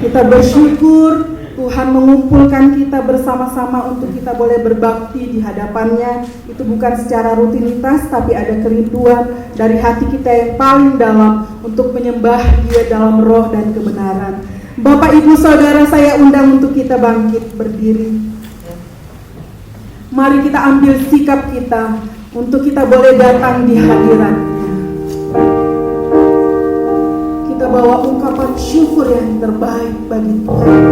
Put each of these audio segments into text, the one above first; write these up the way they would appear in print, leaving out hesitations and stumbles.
Kita bersyukur Tuhan mengumpulkan kita bersama-sama untuk kita boleh berbakti di hadapannya. Itu bukan secara rutinitas, tapi ada kerinduan dari hati kita yang paling dalam untuk menyembah Dia dalam roh dan kebenaran. Bapak, Ibu, Saudara, saya undang untuk kita bangkit berdiri. Mari kita ambil sikap kita untuk kita boleh datang di hadirat-Nya. Kita bawa ungkapan syukur yang terbaik bagi Tuhan.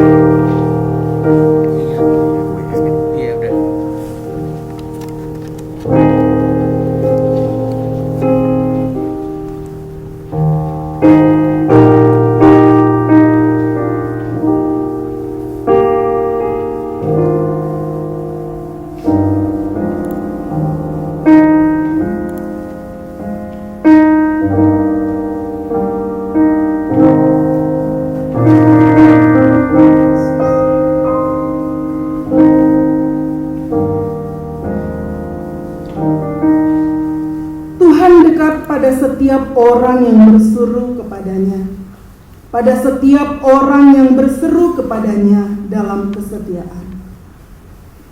Setiap orang yang berseru kepadanya, pada setiap orang yang berseru kepadanya dalam kesetiaan.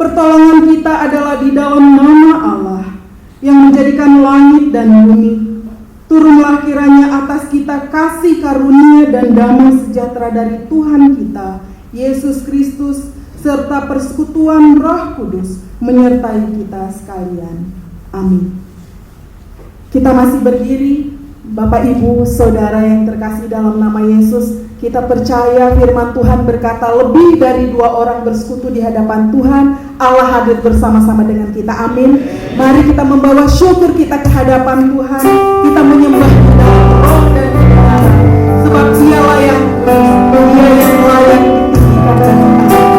Pertolongan kita adalah di dalam nama Allah yang menjadikan langit dan bumi. Turunlah kiranya atas kita kasih karunia dan damai sejahtera dari Tuhan kita, Yesus Kristus, serta persekutuan Roh Kudus menyertai kita sekalian. Amin. Kita masih berdiri, Bapak, Ibu, Saudara yang terkasih dalam nama Yesus. Kita percaya firman Tuhan berkata lebih dari 2 orang bersekutu di hadapan Tuhan, Allah hadir bersama-sama dengan kita. Amin. Mari kita membawa syukur kita ke hadapan Tuhan. Kita menyembah di dalam roh dan kebenaran, sebab Dialah yang Dia yang layak ditinggikan dan dimuliakan.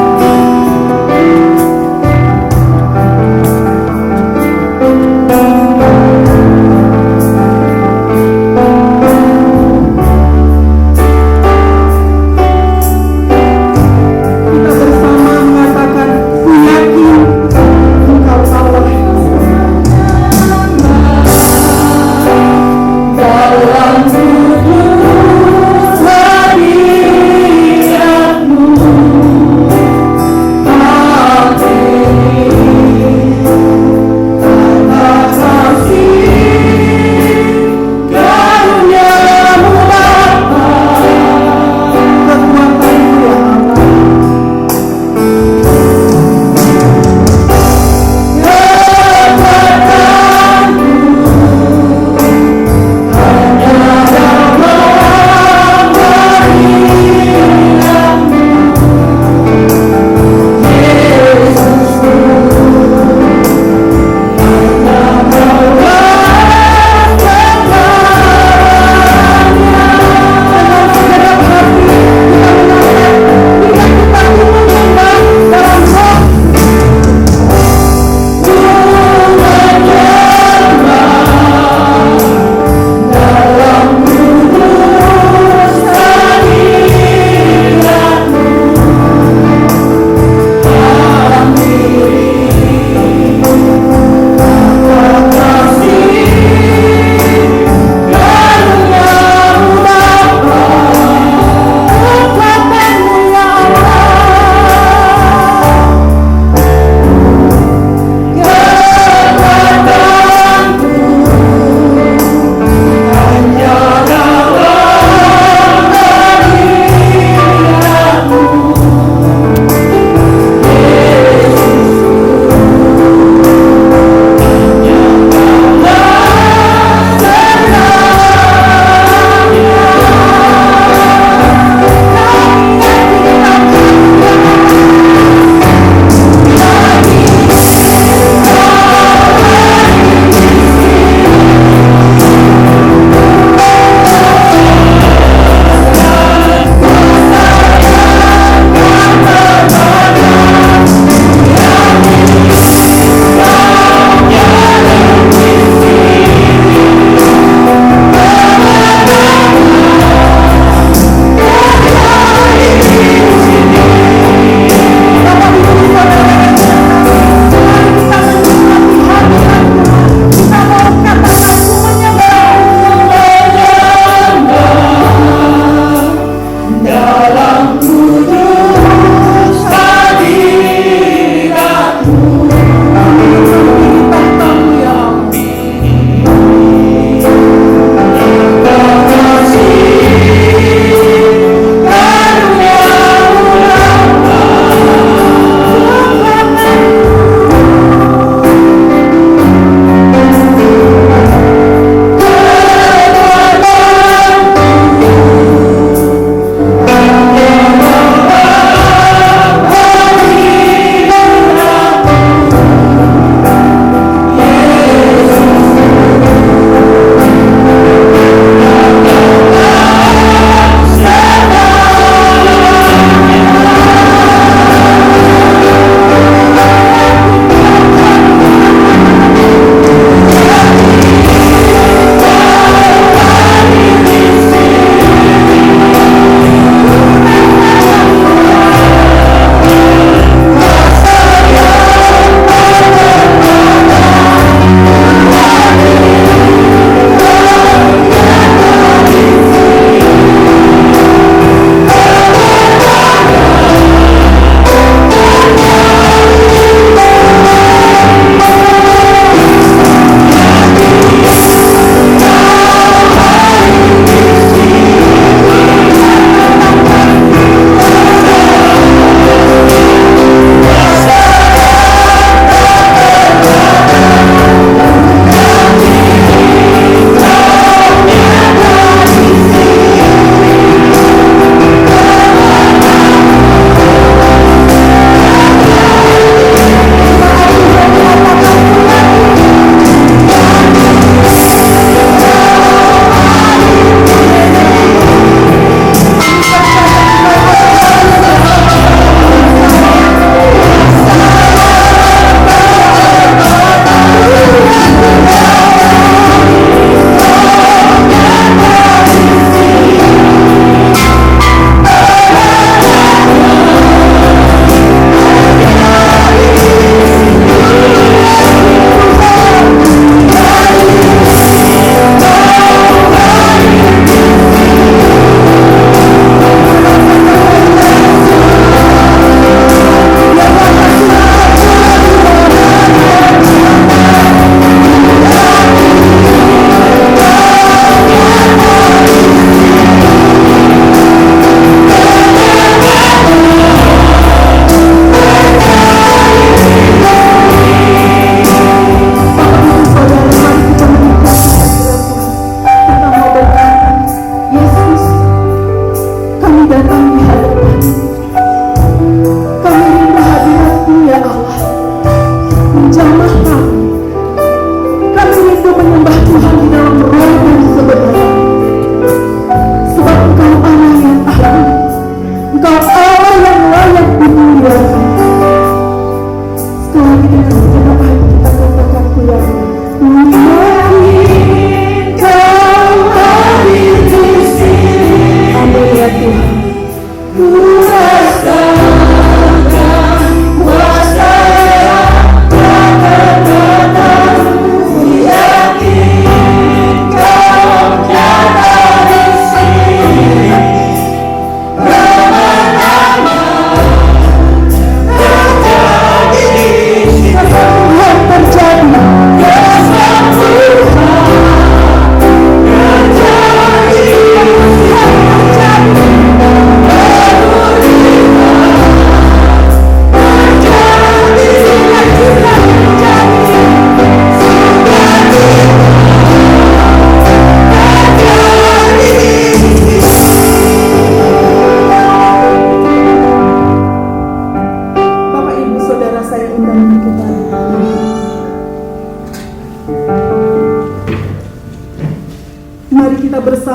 dalam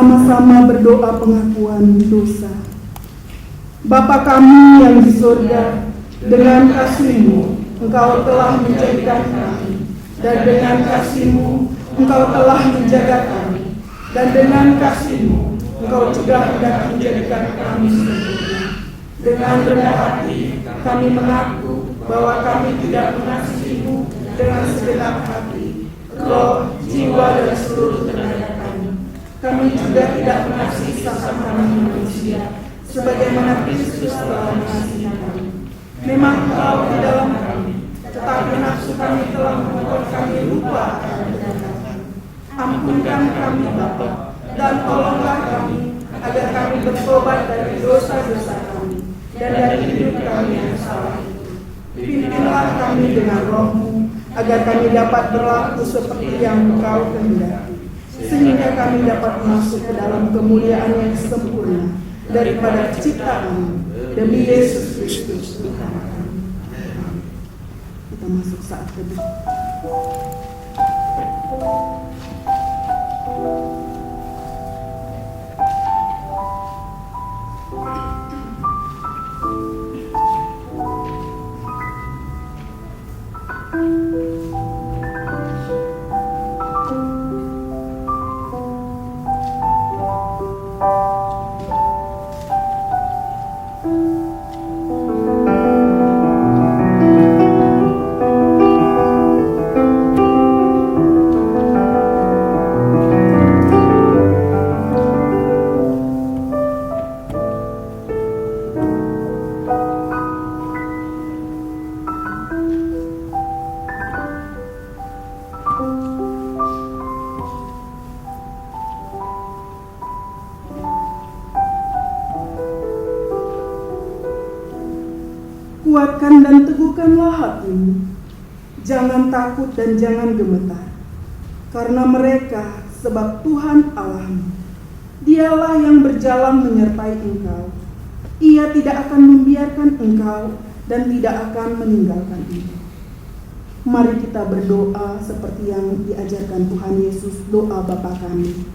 bersama-sama berdoa pengakuan dosa. Bapa kami yang di surga, dengan kasih-Mu Engkau telah menjadikan kami, dan dengan kasih-Mu Engkau telah menjaga kami, dan dengan kasih-Mu Engkau juga hendak menjadikan kami sempurna. Dengan rendah hati kami mengaku bahwa kami tidak mengasihi-Mu dengan segenap hati, roh, jiwa, dan seluruh tenaga kami. Kami juga tidak mengasihi sesama kami manusia, sebagaimana Kristus telah mengasihi kami. Memang Engkau di dalam kami, tetapi nafsu kami telah membuat kami lupa akan kebenaran. Ampunkan kami Bapa, dan tolonglah kami agar kami bertobat dari dosa-dosa kami dan dari hidup kami yang salah itu. Pimpinlah kami dengan Roh-Mu, agar kami dapat berlaku seperti yang Engkau kehendaki, sehingga kami dapat masuk ke dalam kemuliaan yang sempurna daripada ciptaan demi Yesus Kristus Tuhan kami. Kita masuk saat teduh. Kuatkan dan teguhkanlah hatimu, jangan takut dan jangan gemetar, karena mereka sebab Tuhan Allahmu, Dialah yang berjalan menyertai engkau. Ia tidak akan membiarkan engkau dan tidak akan meninggalkan engkau. Mari kita berdoa seperti yang diajarkan Tuhan Yesus, doa Bapa kami.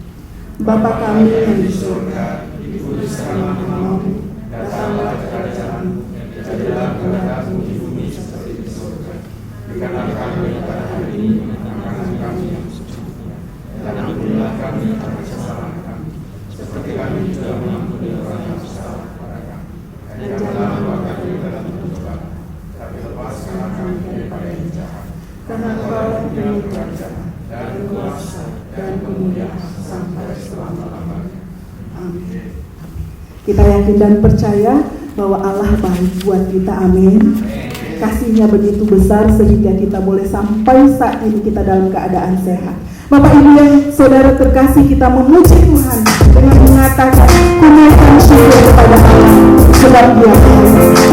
Bapa kami yang di surga, dikuduskan namamu, datanglah kerajaanmu. Jadilah kehendakmu di bumi seperti di surga. Berikanlah kami pada hari ini makanan kami yang secukupnya, dan ampunilah kami atas kesalahan kami, seperti kami juga mengampuni orang yang bersalah kepada kami. Dan janganlah membawa kami dalam pencobaan, tapi lepaskanlah kami daripada yang jahat. Karena Engkau yang punya kerajaan dan kuasa dan kemuliaan sampai selama-lamanya. Amin. Kita yakin dan percaya bahwa Allah baik buat kita, amin. Kasih-Nya begitu besar sehingga kita boleh sampai saat ini kita dalam keadaan sehat. Bapak Ibu yang saudara terkasih, kita memuji Tuhan dengan mengatakan kunaikan syukur kepada Allah sebab Dia baik.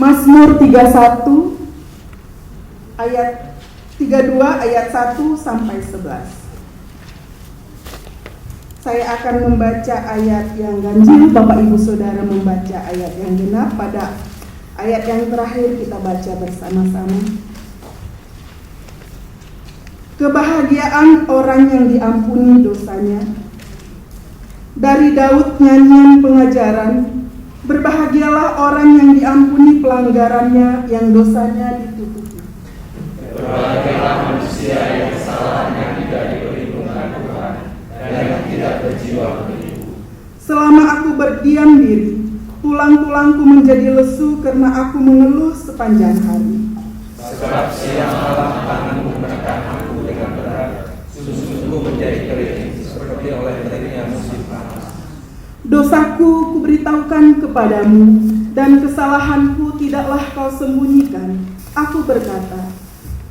Mazmur 31 ayat 32 ayat 1 sampai 11. Saya akan membaca ayat yang ganjil, Bapak Ibu Saudara membaca ayat yang genap. Pada ayat yang terakhir kita baca bersama-sama. Kebahagiaan orang yang diampuni dosanya. Dari Daud nyanyian pengajaran, berbahagialah orang yang diampuni pelanggarannya, yang dosanya ditutupi. Berbahagialah manusia yang kesalahannya tidak diperhitungkan Tuhan dan yang tidak berjiwa menipu. Selama aku berdiam diri, tulang-tulangku menjadi lesu karena aku mengeluh sepanjang hari. Sebab siang malam tanganmu menekan aku dengan berat, susuku menjadi kering seperti oleh teringnya musim panas. Dosaku kuberitahukan kepadamu, dan kesalahanku tidaklah kau sembunyikan. Aku berkata,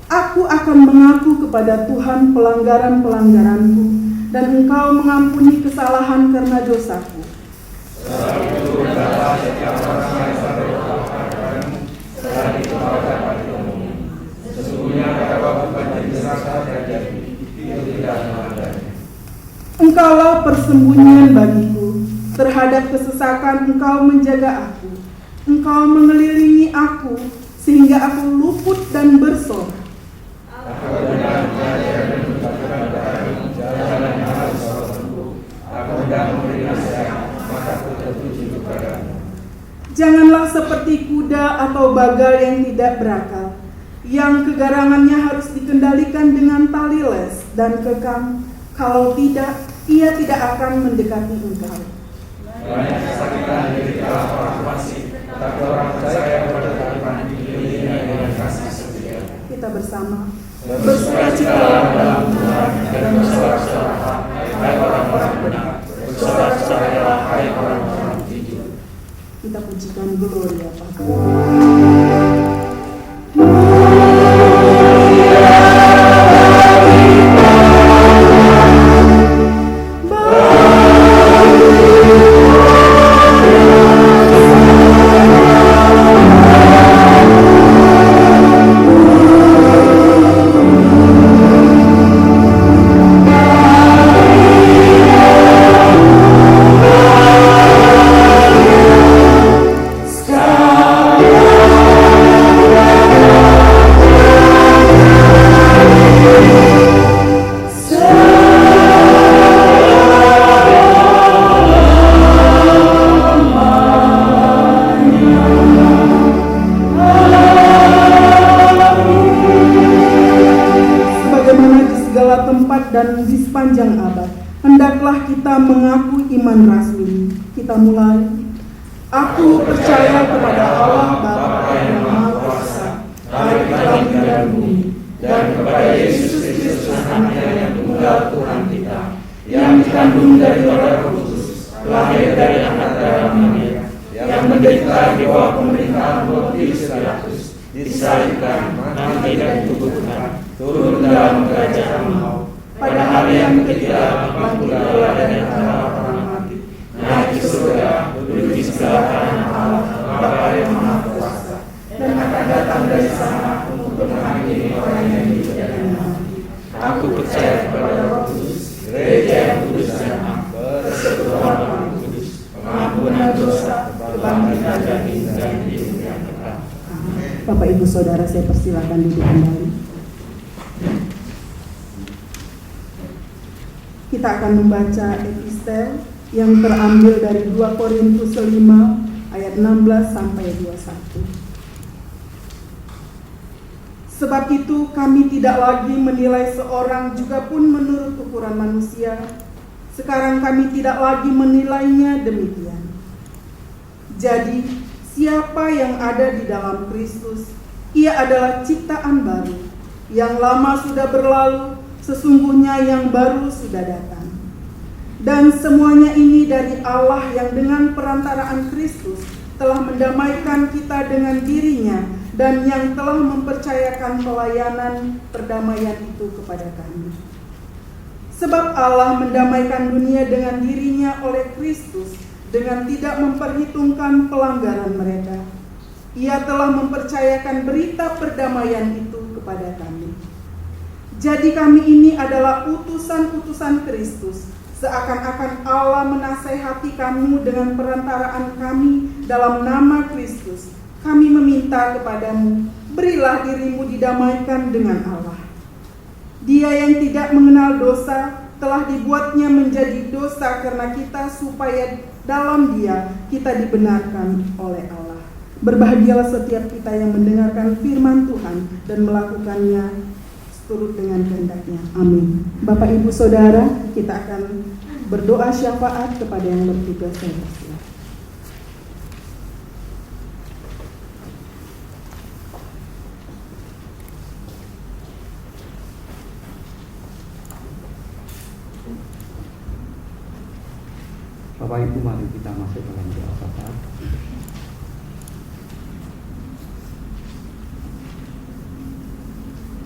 aku akan mengaku kepada Tuhan pelanggaran-pelanggaranku, dan Engkau mengampuni kesalahan karena dosaku. Sebab itu berkata setiap orang yang berdoa kepadamu, setelah itu kau dapat ditemui. Sesungguhnya kau bukan jadi neraka dan jadi itu tidak mengadanya. Engkaulah persembunyian bagiku, terhadap kesesakan Engkau menjaga aku. Engkau mengelilingi aku, sehingga aku luput dan bersorak. Aku hendak belajar dan berkatakan padamu jalan yang harus kau tempuh. Aku hendak memberi nasihat, maka aku tertuju kepadamu. Janganlah seperti kuda atau bagal yang tidak berakal, yang kegarangannya harus dikendalikan dengan tali les dan kekang. Kalau tidak, ia tidak akan mendekati engkau. Banyak kesakitan deritalah orang fasik, tapi orang percaya kepada Tuhan dikelilingi dengan kasih setia. Kita bersama Bersukacitalah dalam Tuhan dan bersorak-soraklah, hai orang-orang benar. Bersorak-soraklah, hai orang-orang jujur. kita pujikan Gloria Patri. Dan di sepanjang abad, hendaklah kita mengaku iman rasmi. Kita mulai. Aku percaya kepada Allah Bapa yang Maha Kuasa, Bapa langit dan bumi, dan kepada Yesus Kristus Anaknya yang tunggal Tuhan kita, yang dikandung dari Roh Kudus, lahir dari anak darah Maria, yang menderita di bawah pemerintahan Pontius Pilatus, disalibkan, mati dan dikuburkan, turun dalam kerajaan maut. Pada hari yang ketiga, bangkit dari antara orang mati, naik ke surga, duduk di sebelah kanan Allah, Bapa yang Maha Kuasa, dan akan datang dari sana untuk menghakimi orang yang hidup dan mati. Aku percaya kepada Roh Kudus, Gereja yang kudus dan am, persekutuan Roh Kudus, pengampunan dosa, kebangkitan dan hidup yang kekal. Bapak Ibu Saudara, saya persilakan duduk kembali. Kita akan membaca epistel yang terambil dari 2 Korintus 5 ayat 16 sampai 21. Sebab itu kami tidak lagi menilai seorang juga pun menurut ukuran manusia. Sekarang kami tidak lagi menilainya demikian. Jadi siapa yang ada di dalam Kristus, ia adalah ciptaan baru. Yang lama sudah berlalu, sesungguhnya yang baru sudah datang. Dan semuanya ini dari Allah yang dengan perantaraan Kristus telah mendamaikan kita dengan dirinya dan yang telah mempercayakan pelayanan perdamaian itu kepada kami. Sebab Allah mendamaikan dunia dengan dirinya oleh Kristus dengan tidak memperhitungkan pelanggaran mereka. Ia telah mempercayakan berita perdamaian itu kepada kami. Jadi kami ini adalah utusan-utusan Kristus, seakan-akan Allah menasehati kamu dengan perantaraan kami dalam nama Kristus. Kami meminta kepadamu, berilah dirimu didamaikan dengan Allah. Dia yang tidak mengenal dosa telah dibuatnya menjadi dosa karena kita, supaya dalam Dia kita dibenarkan oleh Allah. Berbahagialah setiap kita yang mendengarkan firman Tuhan dan melakukannya turut dengan kehendak-Nya. Amin. Bapak Ibu Saudara, kita akan berdoa syafaat kepada yang bertugas. Bapak Ibu, mari kita masuk dalam doa syafaat.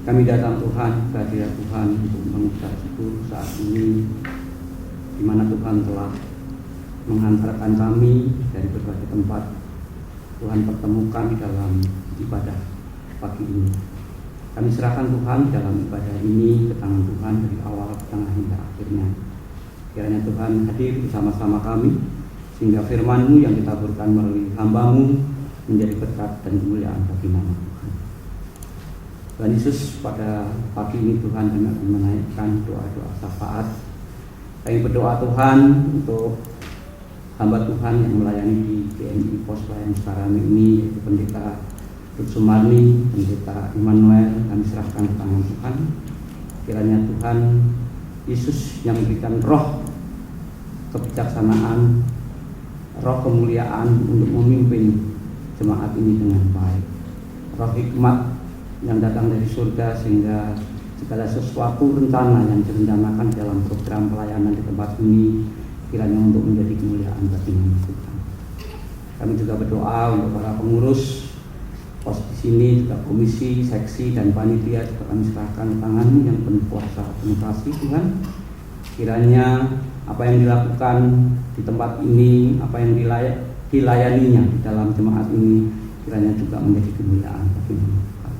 Kami datang Tuhan, kehadirat Tuhan untuk mengucap syukur saat ini, di mana Tuhan telah menghantarkan kami dari berbagai tempat. Tuhan pertemukan dalam ibadah pagi ini. Kami serahkan Tuhan dalam ibadah ini ke tangan Tuhan dari awal ke tengah hingga akhirnya. Kiranya Tuhan hadir bersama-sama kami, sehingga firman-Mu yang ditaburkan melalui hamba-Mu menjadi berkat dan kemuliaan bagi nama Tuhan. Tuhan Yesus, pada pagi ini Tuhan kami akan menaikkan doa-doa syafaat. Kami berdoa Tuhan untuk hamba Tuhan yang melayani di GMI Pos Pelayanan Sukarame ini, yaitu Pendeta Ruth Sumarni, Pendeta Immanuel. Kami serahkan ke tangan Tuhan. Kiranya Tuhan Yesus yang memberikan roh kebijaksanaan, roh kemuliaan untuk memimpin jemaat ini dengan baik, roh hikmat yang datang dari surga, sehingga segala sesuatu rencana yang direncanakan dalam program pelayanan di tempat ini kiranya untuk menjadi kemuliaan bagi nama Tuhan. Kami juga berdoa untuk para pengurus pos di sini, juga komisi, seksi, dan panitia juga kami serahkan tangan-Mu yang penuh kuasa, penuh kasih Tuhan. Kiranya apa yang dilakukan di tempat ini, apa yang dilayaninya di dalam jemaat ini, kiranya juga menjadi kemuliaan bagi nama Tuhan.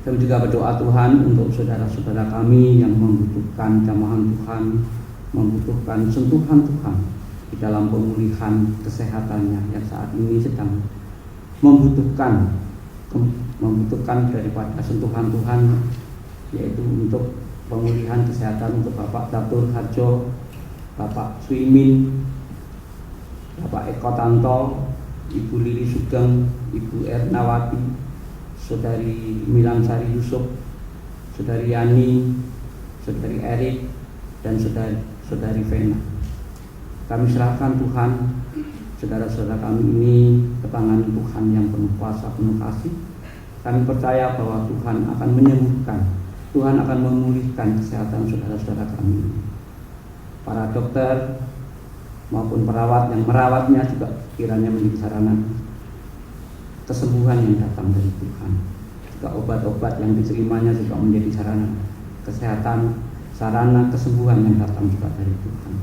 Kami juga berdoa Tuhan untuk saudara-saudara kami yang membutuhkan jamahan Tuhan, membutuhkan sentuhan Tuhan di dalam pemulihan kesehatannya yang saat ini sedang membutuhkan daripada sentuhan Tuhan, yaitu untuk pemulihan kesehatan untuk Bapak Datur Harjo, Bapak Suimin, Bapak Eko Tanto, Ibu Lili Sugeng, Ibu Ernawati, Saudari Milansari Yusuf, Saudari Yani, Saudari Erik, dan Saudari Vena. Kami serahkan Tuhan saudara-saudara kami ini ke tangan Tuhan yang penuh kuasa, penuh kasih. Kami percaya bahwa Tuhan akan menyembuhkan, Tuhan akan memulihkan kesehatan saudara-saudara kami. Para dokter maupun perawat yang merawatnya juga kiranya menjadi sarana kesembuhan yang datang dari Tuhan. Juga obat-obat yang diterimanya juga menjadi sarana kesehatan, sarana kesembuhan yang datang juga dari Tuhan.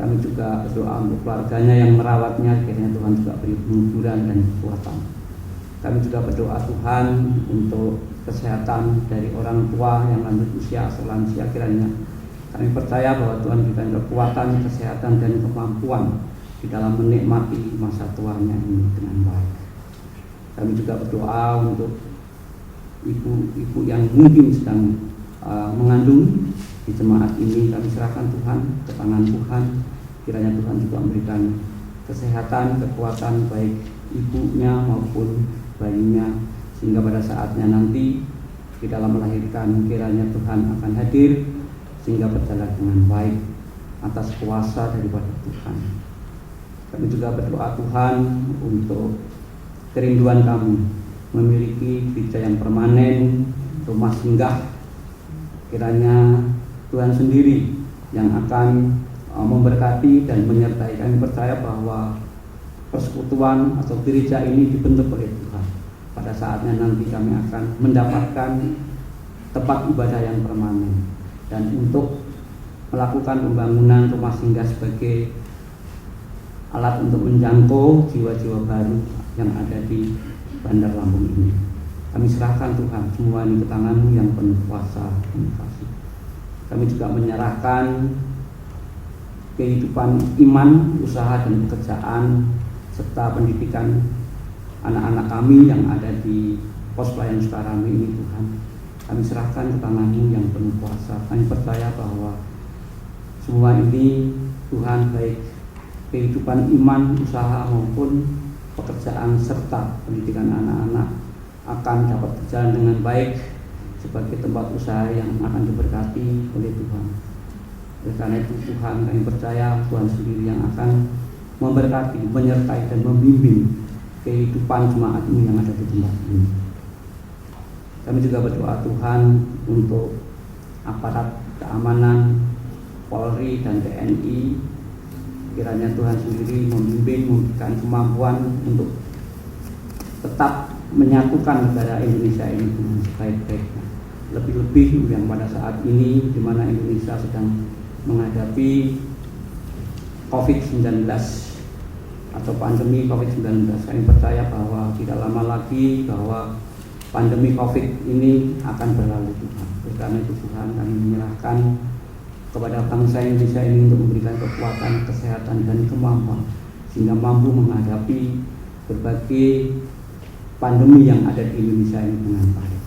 Kami juga berdoa untuk keluarganya yang merawatnya, kiranya Tuhan juga beri penghiburan dan kekuatan. Kami juga berdoa Tuhan untuk kesehatan dari orang tua yang lanjut usia atau lansia, kiranya kami percaya bahwa Tuhan berikan kekuatan, kesehatan, dan kemampuan di dalam menikmati masa tuanya ini dengan baik. Kami juga berdoa untuk ibu-ibu yang mungkin sedang mengandung di jemaat ini. Kami serahkan Tuhan ke tangan Tuhan. Kiranya Tuhan juga memberikan kesehatan, kekuatan baik ibunya maupun bayinya, sehingga pada saatnya nanti di dalam melahirkan kiranya Tuhan akan hadir sehingga berjalan dengan baik atas kuasa daripada Tuhan. Kami juga berdoa Tuhan untuk kerinduan kami memiliki gereja yang permanen, rumah singgah. Kiranya Tuhan sendiri yang akan memberkati dan menyertai. Kami percaya bahwa persekutuan atau gereja ini dibentuk oleh Tuhan. Pada saatnya nanti kami akan mendapatkan tempat ibadah yang permanen, dan untuk melakukan pembangunan rumah singgah sebagai alat untuk menjangkau jiwa-jiwa baru yang ada di Bandar Lampung ini. Kami serahkan Tuhan semua ini ke tangan-Mu yang penuh kuasa dan kasih. Kami juga menyerahkan kehidupan iman, usaha dan pekerjaan serta pendidikan anak-anak kami yang ada di pos pelayanan Sukarame ini Tuhan. Kami serahkan ke tangan-Mu yang penuh kuasa. Kami percaya bahwa semua ini Tuhan, baik kehidupan iman, usaha maupun pekerjaan serta pendidikan anak-anak akan dapat berjalan dengan baik sebagai tempat usaha yang akan diberkati oleh Tuhan. Oleh karena itu Tuhan, kami percaya Tuhan sendiri yang akan memberkati, menyertai dan membimbing kehidupan jemaat-Mu yang ada di tempat ini. Kami juga berdoa Tuhan untuk aparat keamanan Polri dan TNI, kiranya Tuhan sendiri membimbing, memberikan kemampuan untuk tetap menyatukan negara Indonesia ini dengan sebaik-baiknya. Lebih-lebih yang pada saat ini di mana Indonesia sedang menghadapi COVID-19 atau pandemi COVID-19. Kami percaya bahwa tidak lama lagi bahwa pandemi COVID ini akan berlalu Tuhan. Oleh karena itu Tuhan, kami menyerahkan kepada bangsa Indonesia ini untuk memberikan kekuatan, kesehatan dan kemampuan sehingga mampu menghadapi berbagai pandemi yang ada di Indonesia ini dengan baik.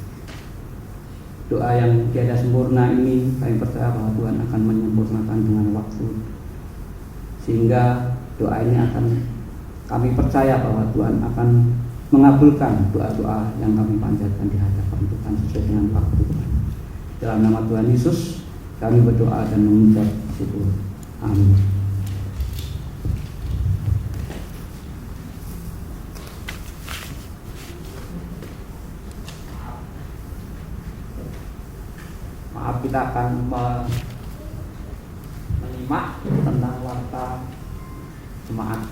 Doa yang tiada sempurna ini kami percaya bahwa Tuhan akan menyempurnakan dengan waktu, sehingga doa ini akan, kami percaya bahwa Tuhan akan mengabulkan doa-doa yang kami panjatkan di hadapan Tuhan sesuai dengan waktu Tuhan. Dalam nama Tuhan Yesus kami berdoa dan mengucap syukur. Amin. Maaf, kita akan menyimak tentang warta jemaat.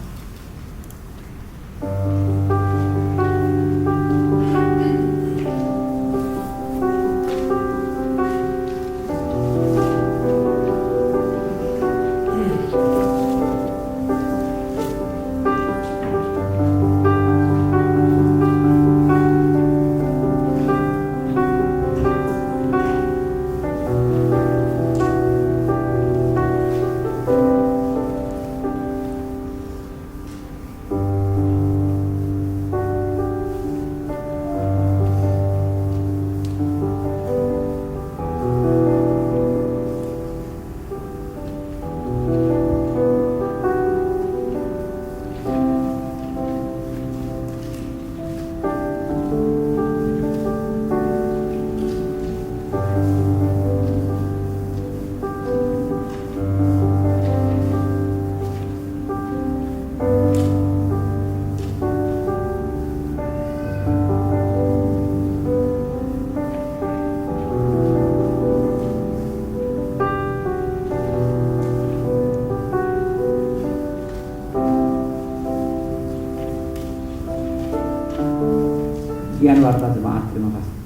Sekian warta jemaat, terima kasih.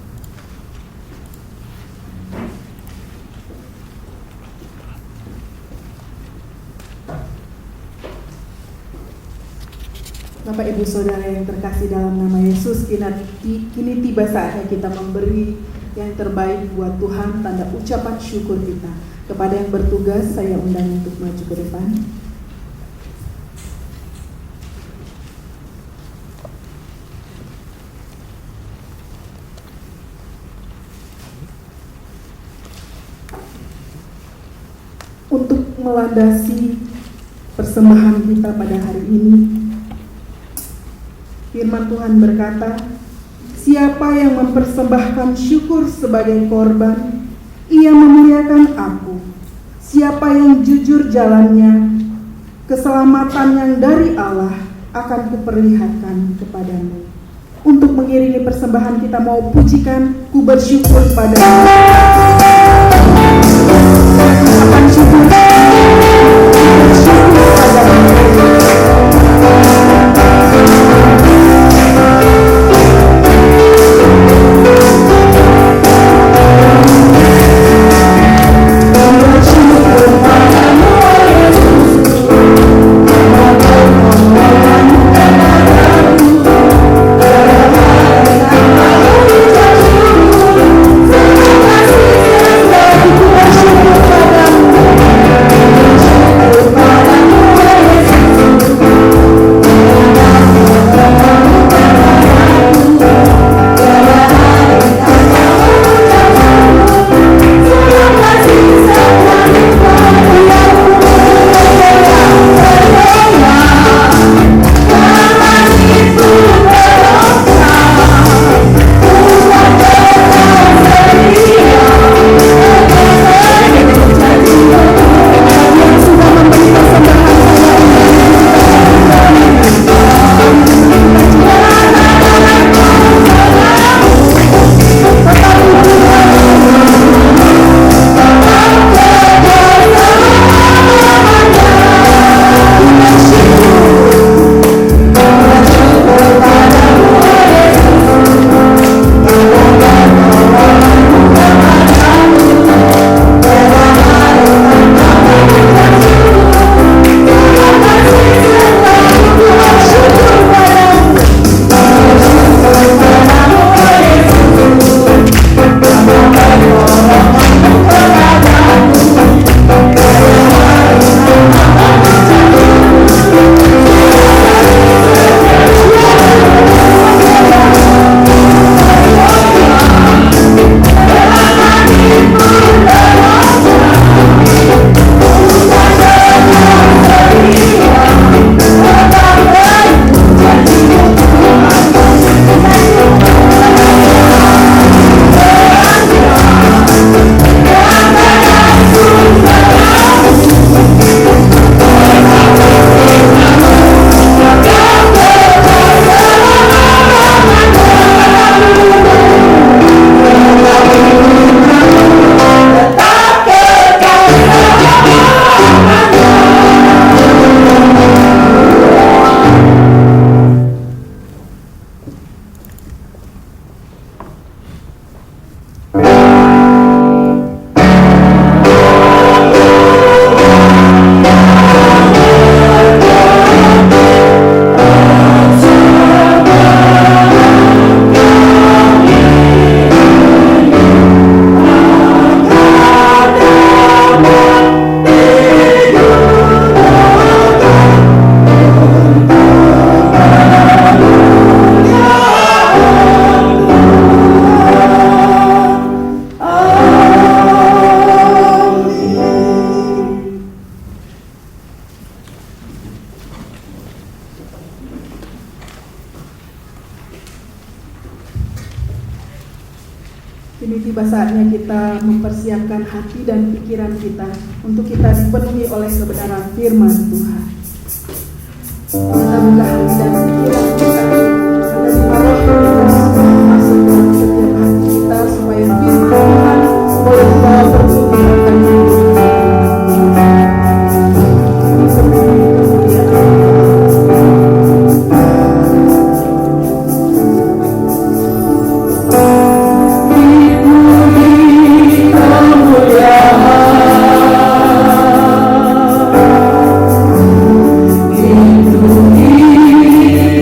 Bapak Ibu Saudara yang terkasih dalam nama Yesus, kini tiba saatnya kita memberi yang terbaik buat Tuhan, tanda ucapan syukur kita. Kepada yang bertugas, saya undang untuk maju ke depan. Untuk melandasi persembahan kita pada hari ini, firman Tuhan berkata, siapa yang mempersembahkan syukur sebagai korban, ia memuliakan aku. Siapa yang jujur jalannya, keselamatan yang dari Allah akan kuperlihatkan kepadamu. Untuk mengiringi persembahan kita mau pujikan, ku bersyukur padamu. Ucapan syukur, bersyukur padamu. Bersyukur padamu Yesus, Kini tiba saatnya kita mempersiapkan hati dan pikiran kita untuk kita dipenuhi oleh kebenaran firman Tuhan. Kita buka hati dan pikiran kita agar dimarah kita masuk dalam setiap hati kita supaya firman Tuhan boleh dibawa bertumbuh dan Lindungi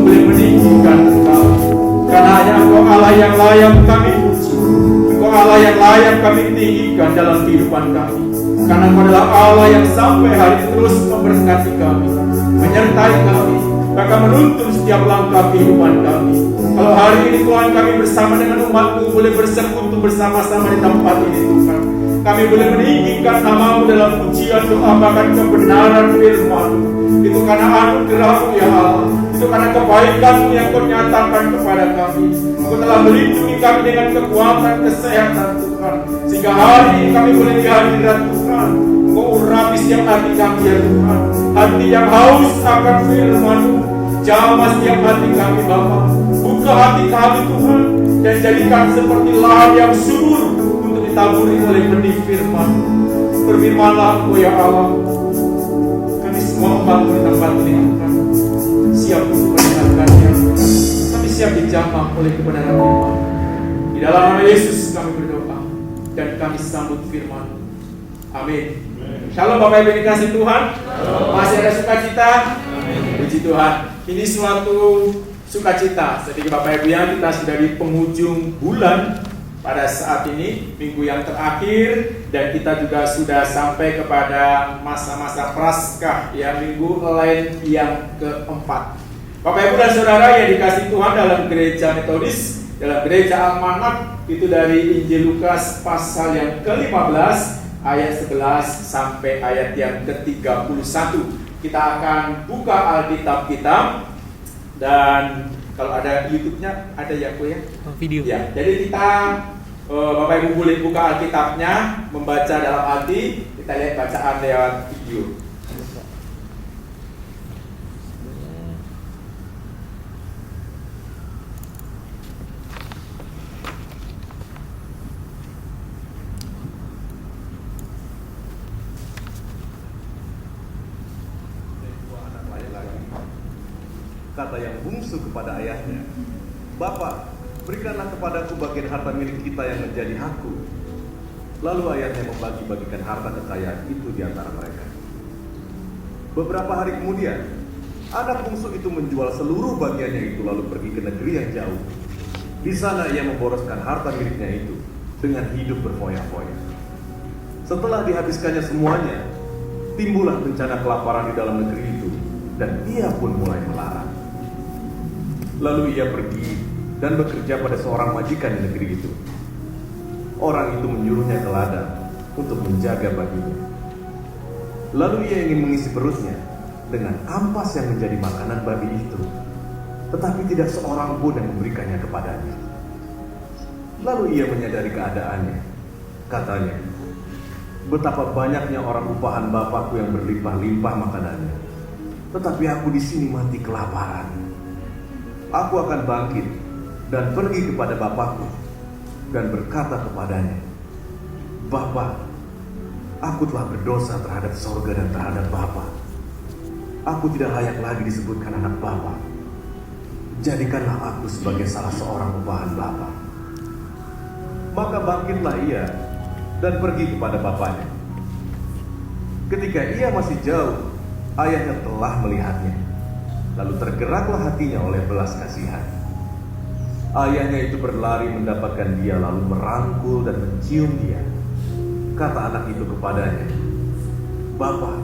boleh meninggikan Engkau. Karena hanya Engkau Allah yang layak kami puji, Engkau Allah yang layak kami tinggikan dalam kehidupan kami. Karena Engkau adalah Allah yang sampai hari terus memberkati kami, menyertai kami, bahkan menuntun setiap langkah kehidupan kami. Kalau hari ini Tuhan kami bersama dengan umat-Mu boleh bersekutu bersama-sama di tempat ini Tuhan, kami boleh meninggikan nama-Mu dalam pujian doa bahkan kebenaran firman-Mu. Itu karena anugerah-Mu ya Allah, itu karena kebaikan-Mu yang Kau nyatakan kepada kami. Kau telah melindungi kami dengan kekuatan kesehatan Tuhan, sehingga hari ini kami boleh di hadirat Tuhan. Kau urapi setiap hati kami ya Tuhan, hati yang haus akan firman-Mu. Jamah setiap hati kami Bapa, buka hati kami Tuhan, dan jadikan seperti lahan yang subur untuk ditaburi oleh benih firman. Berfirmanlah Engkau ya Allah, kami semua membangun di tempat ini Tuhan, siap untuk mendengarkannya. Kami siap dijamah oleh kebenaran firman. Di dalam nama Yesus kami berdoa dan kami sambut firman. Amin. Shalom Bapak Ibu dikasih Tuhan. Masih ada sukacita? Puji Tuhan. Ini suatu sukacita. Sedikit Bapak Ibu yang kita sudah di penghujung bulan pada saat ini, minggu yang terakhir, dan kita juga sudah sampai kepada masa-masa Praskah ya, minggu lain yang keempat. Bapak Ibu dan Saudara yang dikasih Tuhan dalam gereja Metodis, dalam gereja Almanat, itu dari Injil Lukas pasal yang ke-15 ayat 11 sampai ayat yang ke-31. Kita akan buka Alkitab kita, dan kalau ada YouTube-nya ada ya Bu ya? Video. Ya, jadi kita Bapak Ibu boleh buka Alkitabnya, membaca dalam hati, kita lihat bacaan lewat video. Kata yang bungsu kepada ayahnya, "Bapak, berikanlah kepadaku bagian harta milik kita yang menjadi hakku." Lalu ayahnya membagi-bagikan harta kekayaan itu di antara mereka. Beberapa hari kemudian, anak bungsu itu menjual seluruh bagiannya itu lalu pergi ke negeri yang jauh. Di sana ia memboroskan harta miliknya itu dengan hidup berfoya-foya. Setelah dihabiskannya semuanya, timbullah bencana kelaparan di dalam negeri itu, dan ia pun mulai melarat. Lalu ia pergi dan bekerja pada seorang majikan di negeri itu. Orang itu menyuruhnya ke ladang untuk menjaga baginya. Lalu ia ingin mengisi perutnya dengan ampas yang menjadi makanan babi itu, tetapi tidak seorang pun yang memberikannya kepadanya. Lalu ia menyadari keadaannya. Katanya, "Betapa banyaknya orang upahan bapakku yang berlimpah-limpah makanannya, tetapi aku di sini mati kelaparan. Aku akan bangkit dan pergi kepada bapakku dan berkata kepadanya, Bapa, aku telah berdosa terhadap sorga dan terhadap Bapa. Aku tidak layak lagi disebutkan anak Bapa. Jadikanlah aku sebagai salah seorang upahan Bapa." Maka bangkitlah ia dan pergi kepada bapaknya. Ketika ia masih jauh, ayahnya telah melihatnya. Lalu tergeraklah hatinya oleh belas kasihan. Ayahnya itu berlari mendapatkan dia, lalu merangkul dan mencium dia. Kata anak itu kepadanya, "Bapa,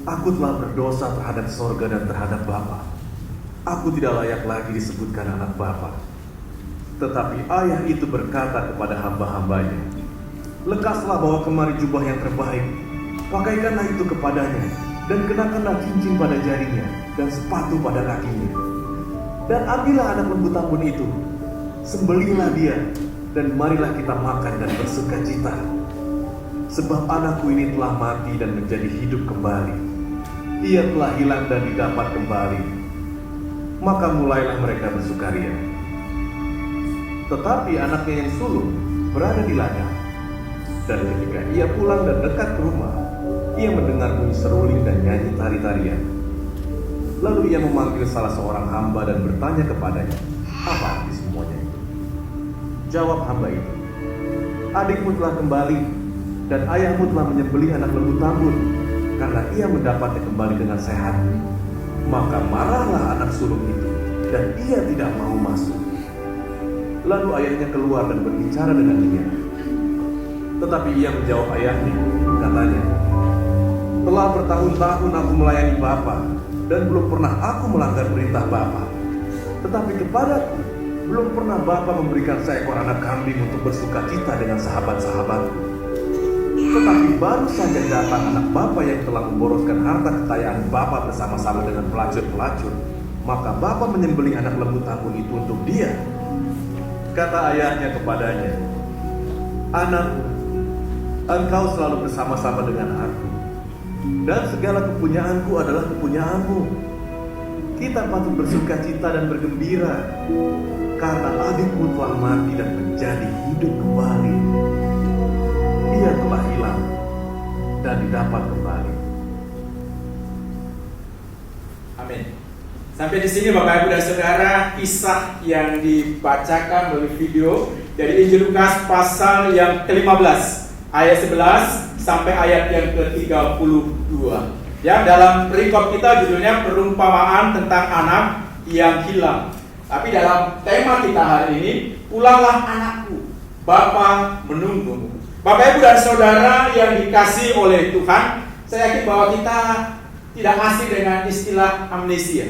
aku telah berdosa terhadap sorga dan terhadap Bapa. Aku tidak layak lagi disebutkan anak Bapa." Tetapi ayah itu berkata kepada hamba-hambanya, "Lekaslah bawa kemari jubah yang terbaik, pakaikanlah itu kepadanya, dan kenakanlah cincin pada jarinya dan sepatu pada kakinya. Dan ambillah anak lembu tambun itu, sembelihlah dia, dan marilah kita makan dan bersuka cita. Sebab anakku ini telah mati dan menjadi hidup kembali. Ia telah hilang dan didapat kembali." Maka mulailah mereka bersukaria. Tetapi anaknya yang sulung berada di ladang. Dan ketika ia pulang dan dekat ke rumah, ia mendengar bunyi seruling dan nyanyi tari-tarian. Lalu ia memanggil salah seorang hamba dan bertanya kepadanya, "Apa arti semuanya itu?" Jawab hamba itu, "Adikmu telah kembali, dan ayahmu telah menyembelih anak lembu tambun, karena ia mendapatnya kembali dengan sehat." Maka marahlah anak sulung itu, dan ia tidak mau masuk. Lalu ayahnya keluar dan berbicara dengan dia. Tetapi ia menjawab ayahnya, katanya, "Telah bertahun-tahun aku melayani Bapa, dan belum pernah aku melanggar perintah Bapa. Tetapi kepadaku belum pernah Bapa memberikan seekor anak kambing untuk bersukacita dengan sahabat-sahabatku. Tetapi baru saja datang anak Bapa yang telah memboroskan harta kekayaan Bapa bersama-sama dengan pelacur-pelacur, maka Bapa menyembelih anak lembu tabung itu untuk dia." Kata ayahnya kepadanya, "Anakku, engkau selalu bersama-sama dengan aku, dan segala kepunyaanku adalah kepunyaanmu. Kita patut bersukacita dan bergembira, karena adikmu telah mati dan menjadi hidup kembali. Ia telah hilang dan didapat kembali." Amin. Sampai di sini Bapak Ibu dan Saudara, kisah yang dibacakan melalui video dari Injil Lukas pasal yang ke-15 ayat 11 sampai ayat yang ke-32. Ya, dalam perikop kita judulnya perumpamaan tentang anak yang hilang. Tapi dalam tema kita hari ini, pulanglah anakku, Bapa menunggumu. Bapak Ibu dan Saudara yang dikasihi oleh Tuhan, saya yakin bahwa kita tidak asing dengan istilah amnesia.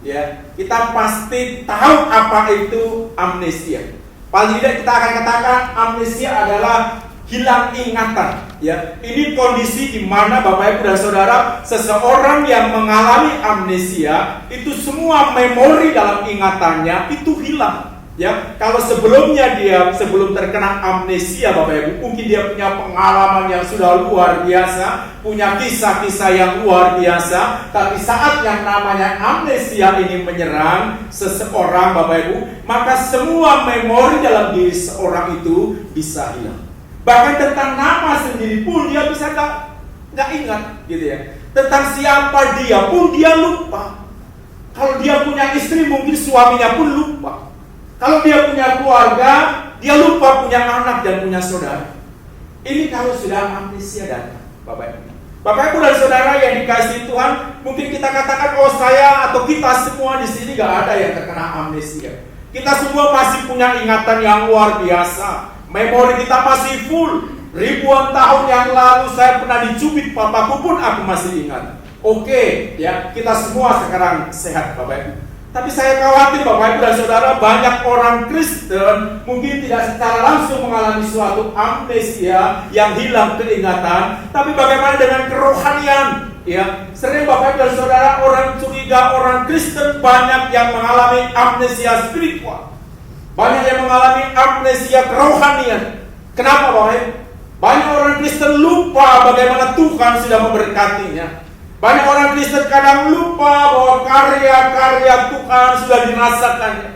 Ya, kita pasti tahu apa itu amnesia. Paling tidak kita akan katakan amnesia adalah hilang ingatan. Ya, ini kondisi di mana Bapak Ibu dan Saudara, seseorang yang mengalami amnesia itu semua memori dalam ingatannya itu hilang. Ya, kalau sebelumnya sebelum terkena amnesia Bapak Ibu, mungkin dia punya pengalaman yang sudah luar biasa, punya kisah-kisah yang luar biasa, tapi saat yang namanya amnesia ini menyerang seseorang Bapak Ibu, maka semua memori dalam diri seorang itu bisa hilang. Bahkan tentang nama sendiri pun dia bisa nggak ingat, gitu ya. Tentang siapa dia pun dia lupa. Kalau dia punya istri, mungkin suaminya pun lupa. Kalau dia punya keluarga, dia lupa punya anak dan punya saudara. Ini kalau sudah amnesia datang, Bapak Ibu. Bapak Ibu dan Saudara yang dikasihi Tuhan, mungkin kita katakan, oh saya atau kita semua di sini gak ada yang terkena amnesia. Kita semua masih punya ingatan yang luar biasa. Memori kita masih full. Ribuan tahun yang lalu saya pernah dicubit papaku pun aku masih ingat. Oke, ya kita semua sekarang sehat Bapak Ibu. Tapi saya khawatir Bapak Ibu dan Saudara, banyak orang Kristen mungkin tidak secara langsung mengalami suatu amnesia yang hilang keingatan. Tapi bagaimana dengan kerohanian? Ya, sering Bapak Ibu dan Saudara, orang curiga orang Kristen banyak yang mengalami amnesia spiritual. Banyak yang mengalami amnesia kerohanian. Kenapa Bapak Ibu? Banyak orang Kristen lupa bagaimana Tuhan sudah memberkatinya. Banyak orang Kristen kadang lupa bahwa karya-karya Tuhan sudah dirasakannya.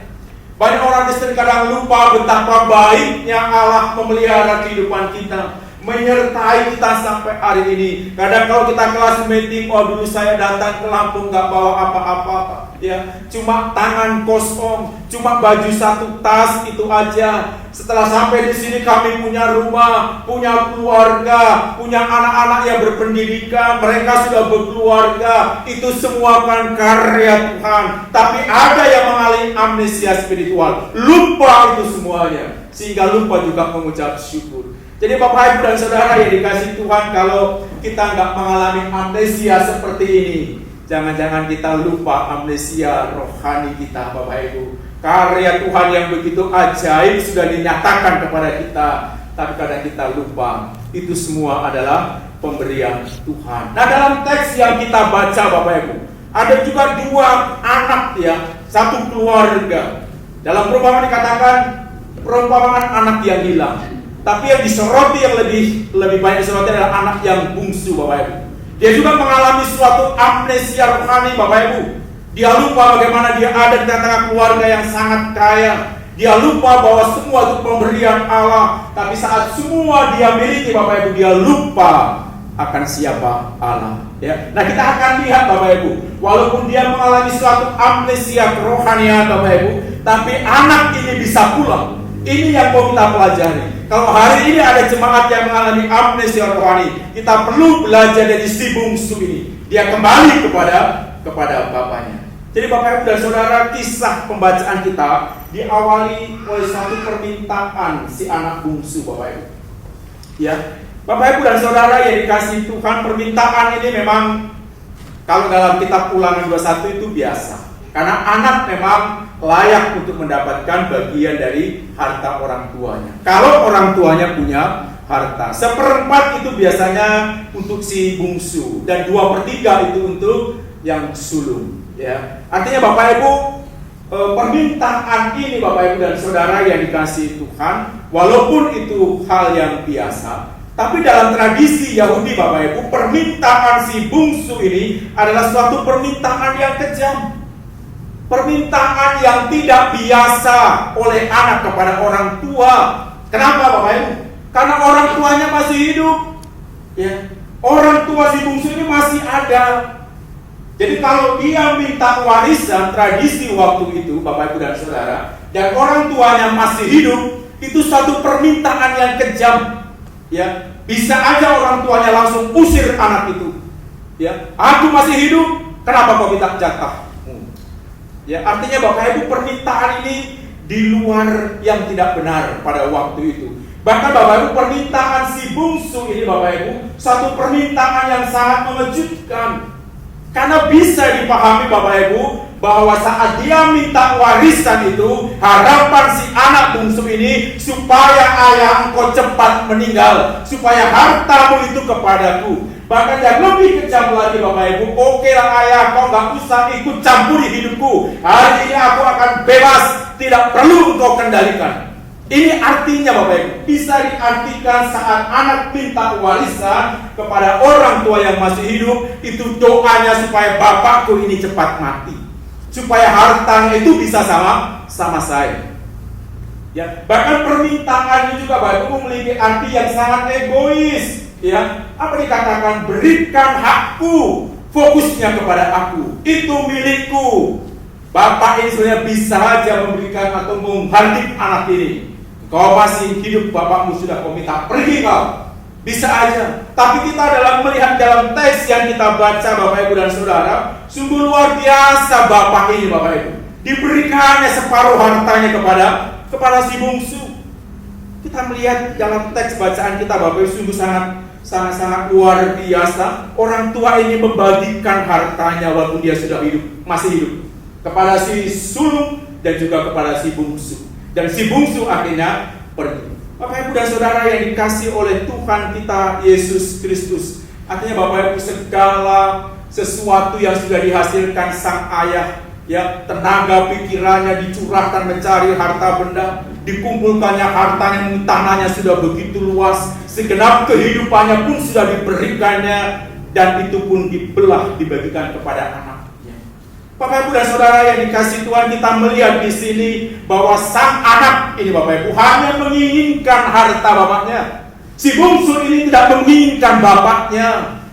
Banyak orang Kristen kadang lupa betapa baiknya Allah memelihara kehidupan kita, menyertai kita sampai hari ini. Kadang kalau kita kelas meeting, oh dulu saya datang ke Lampung gak bawa apa-apa, ya cuma tangan kosong, cuma baju satu tas itu aja. Setelah sampai di sini kami punya rumah, punya keluarga, punya anak-anak yang berpendidikan, mereka sudah berkeluarga. Itu semua kan karya Tuhan. Tapi ada yang mengalami amnesia spiritual, lupa itu semuanya, sehingga lupa juga mengucap syukur. Jadi Bapak Ibu dan Saudara yang dikasihi Tuhan, kalau kita nggak mengalami amnesia seperti ini, jangan-jangan kita lupa amnesia rohani kita Bapak Ibu. Karya Tuhan yang begitu ajaib sudah dinyatakan kepada kita, tapi kadang kita lupa. Itu semua adalah pemberian Tuhan. Nah, dalam teks yang kita baca Bapak Ibu, ada juga dua anak ya, satu keluarga. Dalam perumpamaan dikatakan perumpamaan anak yang hilang. Tapi yang disoroti, yang lebih banyak disoroti adalah anak yang bungsu Bapak Ibu. Dia juga mengalami suatu amnesia rohani Bapak Ibu. Dia lupa bagaimana dia ada di tengah keluarga yang sangat kaya. Dia lupa bahwa semua itu pemberian Allah. Tapi saat semua dia miliki Bapak Ibu, dia lupa akan siapa Allah. Ya. Nah, kita akan lihat Bapak Ibu, walaupun dia mengalami suatu amnesia kerohanian Bapak Ibu, tapi anak ini bisa pulang. Ini yang mau kita pelajari. Kalau hari ini ada jemaat yang mengalami amnesia rohani, kita perlu belajar dari si bungsu ini. Dia kembali kepada bapaknya. Jadi Bapak Ibu dan Saudara, kisah pembacaan kita diawali oleh satu permintaan si anak bungsu, Bapak Ibu. Ya, Bapak Ibu dan Saudara yang dikasihi Tuhan, permintaan ini memang kalau dalam kitab Ulangan 21 itu biasa. Karena anak memang layak untuk mendapatkan bagian dari harta orang tuanya. Kalau orang tuanya punya harta, 1/4 itu biasanya untuk si bungsu dan 2/3 itu untuk yang sulung. Ya, artinya Bapak Ibu, permintaan ini Bapak Ibu dan Saudara yang dikasihi Tuhan, walaupun itu hal yang biasa, tapi dalam tradisi Yahudi Bapak Ibu, permintaan si bungsu ini adalah suatu permintaan yang kejam. Permintaan yang tidak biasa oleh anak kepada orang tua. Kenapa Bapak Ibu? Karena orang tuanya masih hidup. Ya, orang tua si bungsu ini masih ada. Jadi kalau dia minta warisan tradisi waktu itu Bapak Ibu dan Saudara, dan orang tuanya masih hidup, itu suatu permintaan yang kejam. Ya, bisa aja orang tuanya langsung usir anak itu. Ya, aku masih hidup, kenapa kau minta jatah? Ya, artinya Bapak Ibu, permintaan ini di luar yang tidak benar pada waktu itu. Bahkan Bapak Ibu, permintaan si bungsu ini Bapak Ibu, satu permintaan yang sangat mengejutkan. Karena bisa dipahami Bapak Ibu, bahwa saat dia minta warisan itu, harapan si anak bungsu ini supaya ayah engkau cepat meninggal, supaya hartamu itu kepadaku. Bahkan yang lebih kejam lagi Bapak Ibu, oke lah ayah, kau gak usah ikut campuri hidupku. Hari ini aku akan bebas, tidak perlu engkau kendalikan. Ini artinya Bapak Ibu, bisa diartikan saat anak minta warisan kepada orang tua yang masih hidup, itu doanya supaya bapakku ini cepat mati, supaya hartanya itu bisa sama saya. Ya, bahkan permintaan ini juga Bapak Ibu memiliki arti yang sangat egois. Ya, apa dikatakan? Berikan hakku, fokusnya kepada aku, itu milikku. Bapak ini sebenarnya bisa saja memberikan atau menghardik anak ini. Kau masih hidup, bapakmu sudah kau minta pergi kau. Bisa aja. Tapi kita dalam melihat dalam teks yang kita baca Bapak Ibu dan Saudara, sungguh luar biasa bapak ini Bapak Ibu. Diberikannya separuh hartanya kepada si bungsu. Kita melihat dalam teks bacaan kita Bapak Ibu, sungguh sangat luar biasa. Orang tua ini membagikan hartanya walaupun dia sudah masih hidup, kepada si sulung dan juga kepada si bungsu. Dan si bungsu akhirnya pergi. Bapak Ibu dan Saudara yang dikasih oleh Tuhan kita Yesus Kristus, artinya Bapak Ibu, segala sesuatu yang sudah dihasilkan sang ayah, ya, tenaga pikirannya dicurahkan mencari harta benda, dikumpulkannya hartanya, tanahnya sudah begitu luas, segenap kehidupannya pun sudah diberikannya, dan itu pun dibelah, dibagikan kepada anaknya. Bapak Ibu dan Saudara yang dikasih Tuhan, kita melihat di sini bahwa sang anak ini Bapak Ibu hanya menginginkan harta bapaknya. Si bungsu ini tidak menginginkan bapaknya,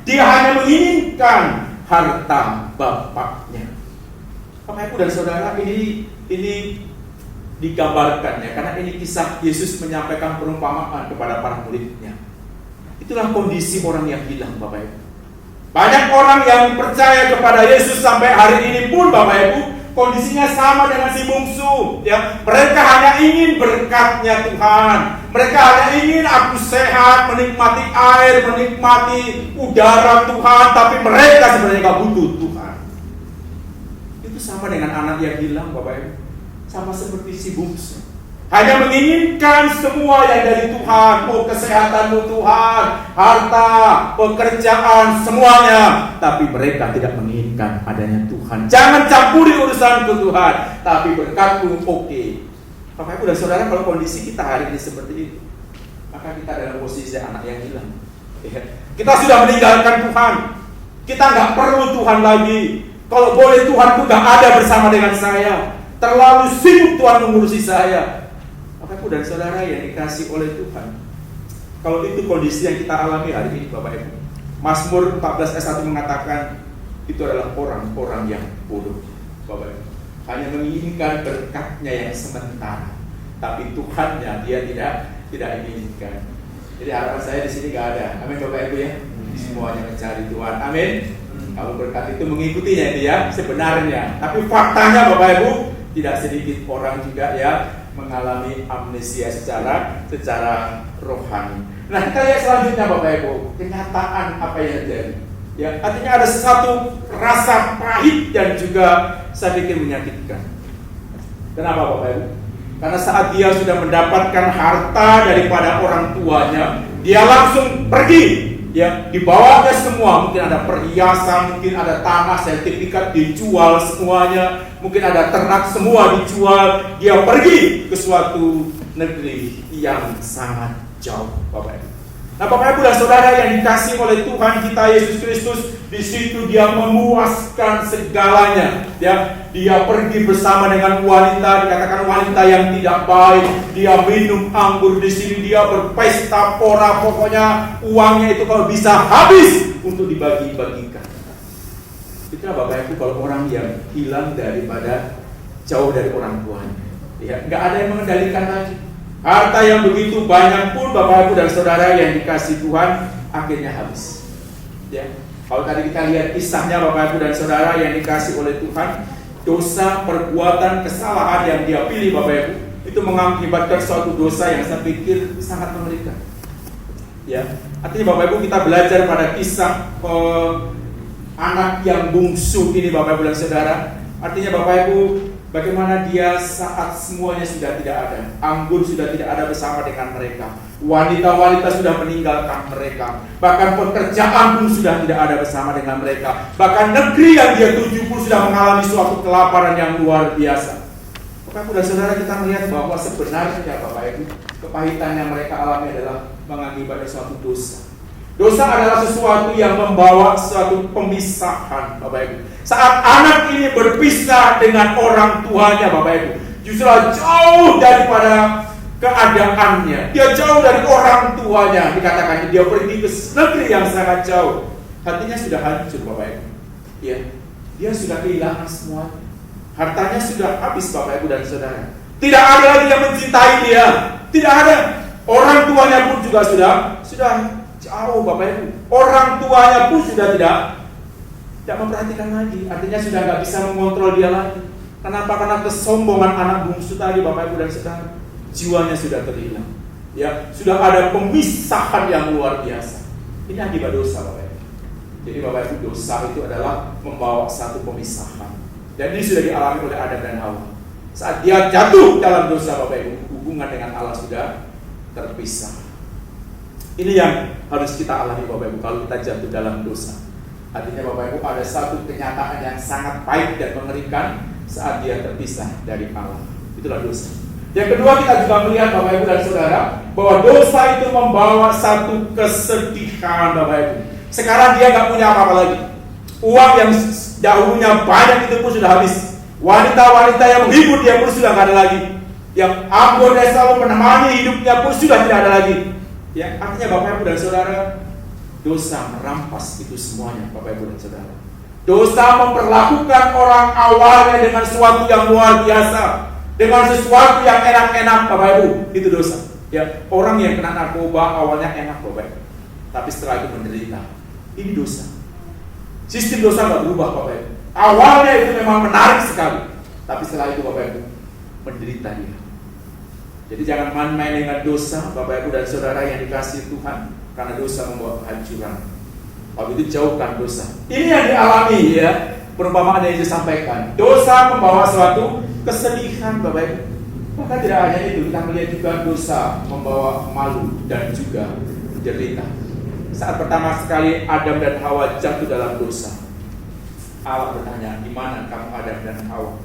dia hanya menginginkan harta bapaknya. Bapak Ibu dan Saudara, ini digambarkan ya, karena ini kisah Yesus menyampaikan perumpamaan kepada para muridnya. Itulah kondisi orang yang hilang Bapak Ibu. Banyak orang yang percaya kepada Yesus sampai hari ini pun Bapak Ibu, kondisinya sama dengan si bungsu, ya. Mereka hanya ingin berkatnya Tuhan. Mereka hanya ingin aku sehat, menikmati air, menikmati udara Tuhan, tapi mereka sebenarnya gak butuh Tuhan. Itu sama dengan anak yang hilang Bapak Ibu. Sama seperti si bungsu, hanya menginginkan semua yang dari Tuhan. Oh, kesehatanmu Tuhan, harta, pekerjaan, semuanya. Tapi mereka tidak menginginkan adanya Tuhan. Jangan campuri urusanku Tuhan, tapi berkatmu oke. Bapak Ibu dan Saudara, kalau kondisi kita hari ini seperti itu, maka kita dalam posisi anak yang hilang. Kita sudah meninggalkan Tuhan. Kita nggak perlu Tuhan lagi. Kalau boleh Tuhan tuh nggak ada bersama dengan saya. Terlalu sibuk Tuhan mengurusi saya. Bapak Ibu dan Saudara yang dikasih oleh Tuhan, kalau itu kondisi yang kita alami hari ini Bapak Ibu, Mazmur 14 ayat 1 mengatakan itu adalah orang-orang yang bodoh Bapak Ibu, hanya menginginkan berkatnya yang sementara, tapi Tuhannya dia tidak inginkan. Jadi harapan saya di sini gak ada. Amin Bapak Ibu ya. Semuanya mencari Tuhan. Amin. Kalau berkat itu mengikutinya itu ya sebenarnya. Tapi faktanya Bapak Ibu, tidak sedikit orang juga ya mengalami amnesia secara rohani. Nah, kita lihat selanjutnya Bapak Ibu, kenyataan apa yang terjadi. Ya, artinya ada sesuatu rasa pahit dan juga saya pikir menyakitkan. Kenapa Bapak Ibu? Karena saat dia sudah mendapatkan harta daripada orang tuanya, dia langsung pergi. Ya, dibawanya semua, mungkin ada perhiasan, mungkin ada tanah, sertifikat dijual semuanya, mungkin ada ternak semua dijual. Dia pergi ke suatu negeri yang sangat jauh, Bapak Ibu. Nah, Bapak Ibu dan Saudara yang dikasihi oleh Tuhan kita Yesus Kristus, di situ dia memuaskan segalanya. Ya, dia pergi bersama dengan wanita, dikatakan wanita yang tidak baik. Dia minum anggur di sini, dia berpesta pora, pokoknya uangnya itu kalau bisa habis untuk dibagi-bagikan. Itulah Bapak Ibu kalau orang yang hilang daripada jauh dari orang tuanya. Ya, nggak ada yang mengendalikan lagi. Harta yang begitu banyak pun Bapak Ibu dan Saudara yang dikasih Tuhan akhirnya habis. Ya, kalau tadi kita lihat kisahnya Bapak Ibu dan Saudara yang dikasih oleh Tuhan, dosa, perbuatan, kesalahan yang dia pilih Bapak Ibu itu mengakibatkan suatu dosa yang saya pikir sangat mengerikan. Ya, artinya Bapak Ibu kita belajar pada kisah anak yang bungsu ini Bapak Ibu dan Saudara. Artinya Bapak Ibu, bagaimana dia saat semuanya sudah tidak ada, anggur sudah tidak ada bersama dengan mereka, wanita-wanita sudah meninggalkan mereka, bahkan pekerjaan pun sudah tidak ada bersama dengan mereka, bahkan negeri yang dia tuju pun sudah mengalami suatu kelaparan yang luar biasa. Bapak Ibu dan Saudara, kita melihat bahwa sebenarnya Bapak Ibu, kepahitan yang mereka alami adalah mengakibatkan suatu dosa. Dosa adalah sesuatu yang membawa suatu pemisahan Bapak Ibu. Saat anak ini berpisah dengan orang tuanya Bapak Ibu, justru jauh daripada keadaannya, dia jauh dari orang tuanya, dikatakan dia pergi ke negeri yang sangat jauh. Hatinya sudah hancur Bapak Ibu. Ya, dia sudah kehilangan semua. Hartanya sudah habis Bapak Ibu dan Saudara. Tidak ada lagi yang mencintai dia. Tidak ada. Orang tuanya pun juga sudah jauh Bapak Ibu. Orang tuanya pun sudah tidak memperhatikan lagi. Artinya sudah nggak bisa mengontrol dia lagi. Kenapa? Karena kesombongan anak bungsu tadi Bapak Ibu dan Saudara. Jiwanya sudah terhilang. Ya, sudah ada pemisahan yang luar biasa. Ini akibat dosa Bapak Ibu. Jadi Bapak Ibu, dosa itu adalah membawa satu pemisahan. Dan ini sudah dialami oleh Adam dan Hawa. Saat dia jatuh dalam dosa Bapak Ibu, hubungan dengan Allah sudah terpisah. Ini yang harus kita alami Bapak Ibu kalau kita jatuh dalam dosa. Artinya Bapak Ibu ada satu kenyataan yang sangat pahit dan mengerikan saat dia terpisah dari Allah. Itulah dosa. Yang kedua, kita juga melihat Bapak Ibu dan Saudara bahwa dosa itu membawa satu kesedihan Bapak Ibu. Sekarang dia nggak punya apa-apa lagi. Uang yang dahulunya banyak itu pun sudah habis. Wanita-wanita yang menghibur dia pun sudah nggak ada lagi. Yang anggur dan selalu menemani hidupnya pun sudah tidak ada lagi. Ya, artinya Bapak Ibu dan Saudara, dosa merampas itu semuanya Bapak Ibu dan Saudara. Dosa memperlakukan orang awalnya dengan sesuatu yang luar biasa, dengan sesuatu yang enak-enak Bapak Ibu, itu dosa. Ya, orang yang kena narkoba awalnya enak Bapak Ibu, tapi setelah itu menderita. Ini dosa. Sistem dosa nggak berubah Bapak Ibu. Awalnya itu memang menarik sekali, tapi setelah itu Bapak Ibu menderita dia. Jadi jangan main-main dengan dosa Bapak Ibu dan Saudara yang dikasihi Tuhan, karena dosa membawa kehancuran. Kalau itu jauhkan dosa. Ini yang dialami ya, perumpamaan yang disampaikan. Dosa membawa suatu kesedihan Bapak Ibu. Bahkan tidak hanya itu, kita melihat juga dosa membawa malu dan juga derita. Saat pertama sekali Adam dan Hawa jatuh dalam dosa, Allah bertanya, di mana kamu Adam dan Hawa?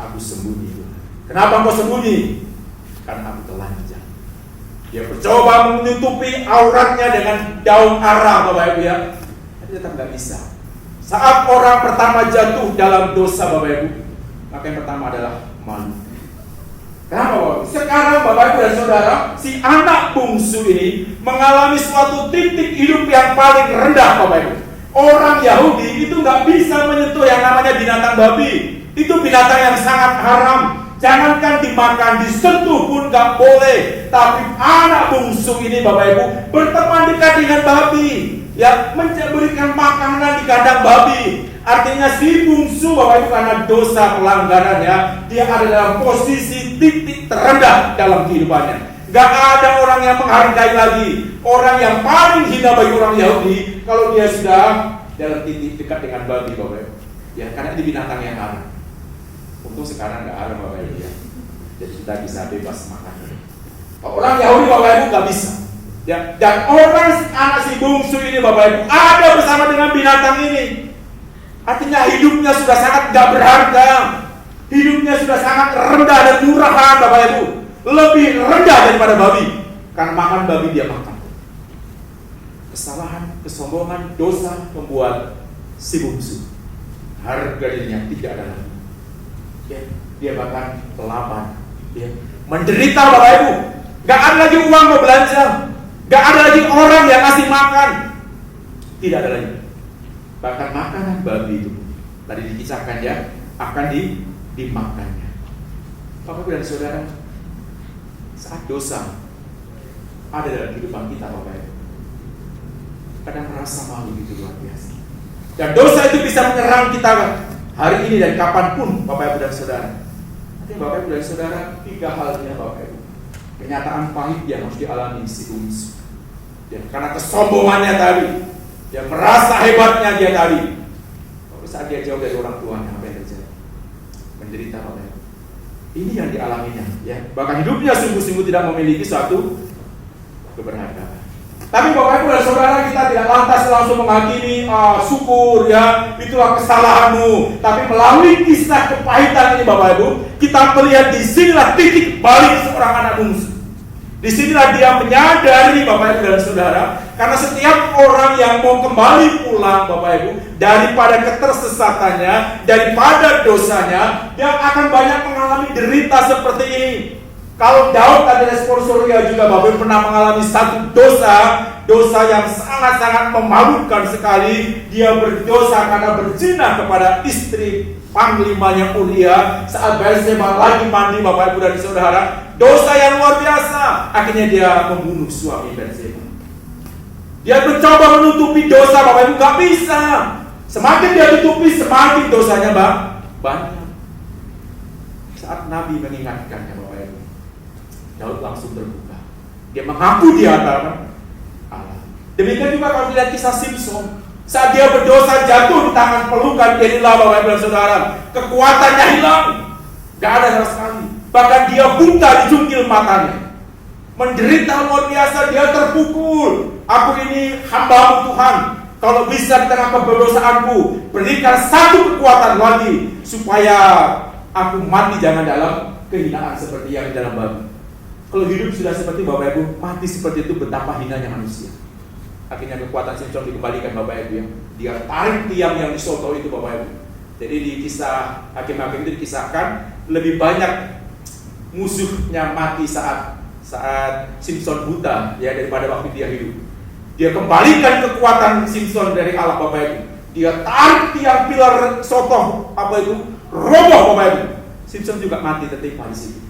Aku sembunyi. Kenapa kau sembunyi? Karena aku telanjang. Dia mencoba menutupi auratnya dengan daun ara Bapak Ibu ya, tapi tetap nggak bisa. Saat orang pertama jatuh dalam dosa Bapak Ibu, maka yang pertama adalah malu. Kenapa Bapak Ibu? Sekarang Bapak Ibu dan Saudara, si anak bungsu ini mengalami suatu titik hidup yang paling rendah Bapak Ibu. Orang Yahudi itu nggak bisa menyentuh yang namanya binatang babi. Itu binatang yang sangat haram. Jangankan dimakan, disentuh pun nggak boleh. Tapi anak bungsu ini Bapak Ibu berteman dekat dengan babi. ya memberikan makanan di kandang babi. Artinya si bungsu Bapak Ibu karena dosa pelanggaran ya, dia ada dalam posisi titik terendah dalam kehidupannya. Gak ada orang yang menghargai lagi. Orang yang paling hina bagi orang Yahudi kalau dia sudah dalam titik dekat dengan babi Bapak Ibu. Ya karena ini binatang yang haram. Untung sekarang gak haram Bapak Ibu ya. Jadi kita bisa bebas makan. Orang Yahudi Bapak Ibu gak bisa. Ya, dan orang anak si bungsu ini Bapak Ibu ada bersama dengan binatang ini. Artinya hidupnya sudah sangat gak berharga. Hidupnya sudah sangat rendah dan murahan Bapak Ibu. Lebih rendah daripada babi. Karena makan babi dia makan. Kesalahan, kesombongan, dosa membuat si bungsu harga dirinya tidak ada lagi. Ya, dia bahkan kelaparan. Ya, menderita Bapak Ibu. Gak ada lagi uang mau belanja. Gak ada lagi orang yang ngasih makan. Tidak ada lagi. Bahkan makanan babi itu tadi dikisahkan ya akan dimakannya. Bapak Ibu dan Saudara, saat dosa ada dalam kehidupan kita Bapak Ibu, kadang merasa malu gitu luar biasa. Dan dosa itu bisa menyerang kita hari ini dan kapanpun Bapak Ibu dan Saudara. Nanti Bapak Ibu dan Saudara, 3 halnya Bapak Ibu. Kenyataan pahit yang harus dialami si bungsu. Ya, karena kesombongannya tadi, dia merasa hebatnya dia tadi. Saat dia jauh dari orang tuanya, apa yang terjadi? Menderita Bapak Ibu. Ini yang dialaminya, ya. Bahkan hidupnya sungguh-sungguh tidak memiliki suatu keberhargaan. Tapi Bapak Ibu dan Saudara, kita tidak lantas langsung menghakimi, syukur ya, itulah kesalahanmu. Tapi melalui kisah kepahitan ini Bapak Ibu, kita melihat di sinilah titik balik seorang anak bungsu. Di sinilah dia menyadari Bapak Ibu dan Saudara, karena setiap orang yang mau kembali pulang Bapak Ibu daripada ketersesatannya, daripada dosanya, dia akan banyak mengalami derita seperti ini. Kalau Daud tadi responsoria juga Bapak Ibu pernah mengalami satu dosa yang sangat-sangat memalukan sekali. Dia berdosa karena berzina kepada istri panglimanya Uria saat Batseba lagi mandi Bapak Ibu dan Saudara. Dosa yang luar biasa. Akhirnya dia membunuh suami Batseba. Dia mencoba menutupi dosa Bapak Ibu, gak bisa. Semakin dia tutupi semakin dosanya banyak. Saat Nabi mengingatkannya Bapak Ibu, Daud langsung terbuka. Dia mengaku di hadapan Allah. Demikian juga kalau lihat kisah Simpson. Saat dia berdosa jatuh di tangan pelukan Delilah Bapak Ibu dan Saudara, kekuatannya hilang. Gak ada sama sekali. Bahkan dia buta di jungkil matanya. Menderita luar biasa, dia terpukul. Aku ini hamba-Mu Tuhan. Kalau bisa di tengah keberdosaanku, berikan satu kekuatan lagi supaya aku mati jangan dalam kehinaan seperti yang di dalam babi. Kalau hidup sudah seperti Bapak Ibu, mati seperti itu betapa hinanya manusia. Akhirnya kekuatan Simpson dikembalikan Bapak Ibu ya. Dia tarik tiang yang disoto itu Bapak Ibu. Jadi di kisah Hakim-Hakim itu dikisahkan lebih banyak musuhnya mati saat Simpson buta ya daripada waktu dia hidup. Dia kembalikan kekuatan Simpson dari Allah Bapak Ibu. Dia tarik tiang pilar soto apa itu roboh Bapak Ibu. Simpson juga mati tertimpa di situ.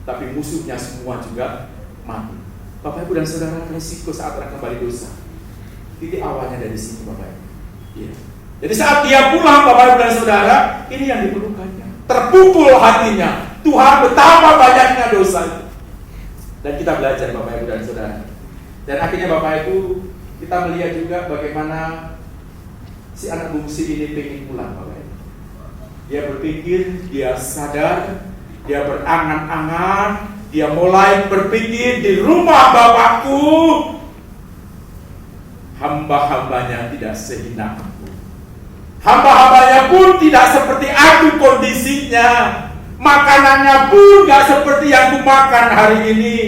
Tapi musuhnya semua juga mati. Bapak Ibu dan Saudara, resiko saat orang kembali dosa. Titik awalnya dari sini Bapak Ibu. Ya. Jadi saat dia pulang Bapak Ibu dan Saudara, ini yang diperlukannya. Terpukul hatinya. Tuhan betapa banyaknya dosa itu. Dan kita belajar Bapak Ibu dan Saudara. Dan akhirnya Bapak Ibu, kita melihat juga bagaimana si anak bungsu ini pengen pulang Bapak Ibu. Dia berpikir, dia sadar, dia berangan-angan, dia mulai berpikir di rumah Bapakku hamba-hambanya tidak sehina aku. Hamba-hambanya pun tidak seperti aku kondisinya. Makanannya pun gak seperti yang ku makan hari ini.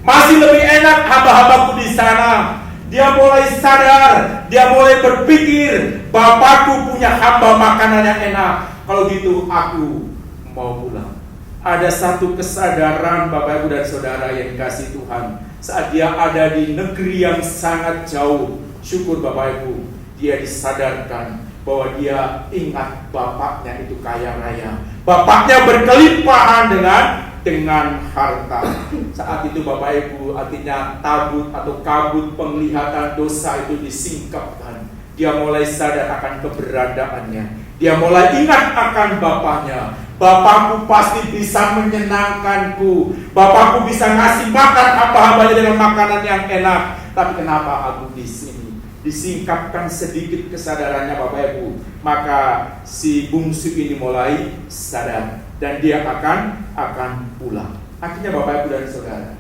Masih lebih enak hamba-hambaku di sana. Dia mulai sadar, dia mulai berpikir, Bapakku punya hamba makanannya enak. Kalau gitu aku mau pulang. Ada satu kesadaran Bapak Ibu dan Saudara yang dikasihi Tuhan. Saat dia ada di negeri yang sangat jauh, syukur Bapak Ibu, dia disadarkan bahwa dia ingat bapaknya itu kaya raya. Bapaknya berkelimpahan dengan dengan harta. Saat itu Bapak Ibu, artinya tabut atau kabut penglihatan dosa itu disingkapkan. Dia mulai sadar akan keberadaannya. Dia mulai ingat akan bapaknya. Bapakku pasti bisa menyenangkanku. Bapakku bisa ngasih makan hamba-hambanya dengan makanan yang enak. Tapi kenapa aku di sini? Disingkapkan sedikit kesadarannya Bapak Ibu. Maka si bungsu ini mulai sadar dan dia akan pulang. Akhirnya Bapak Ibu dan Saudara,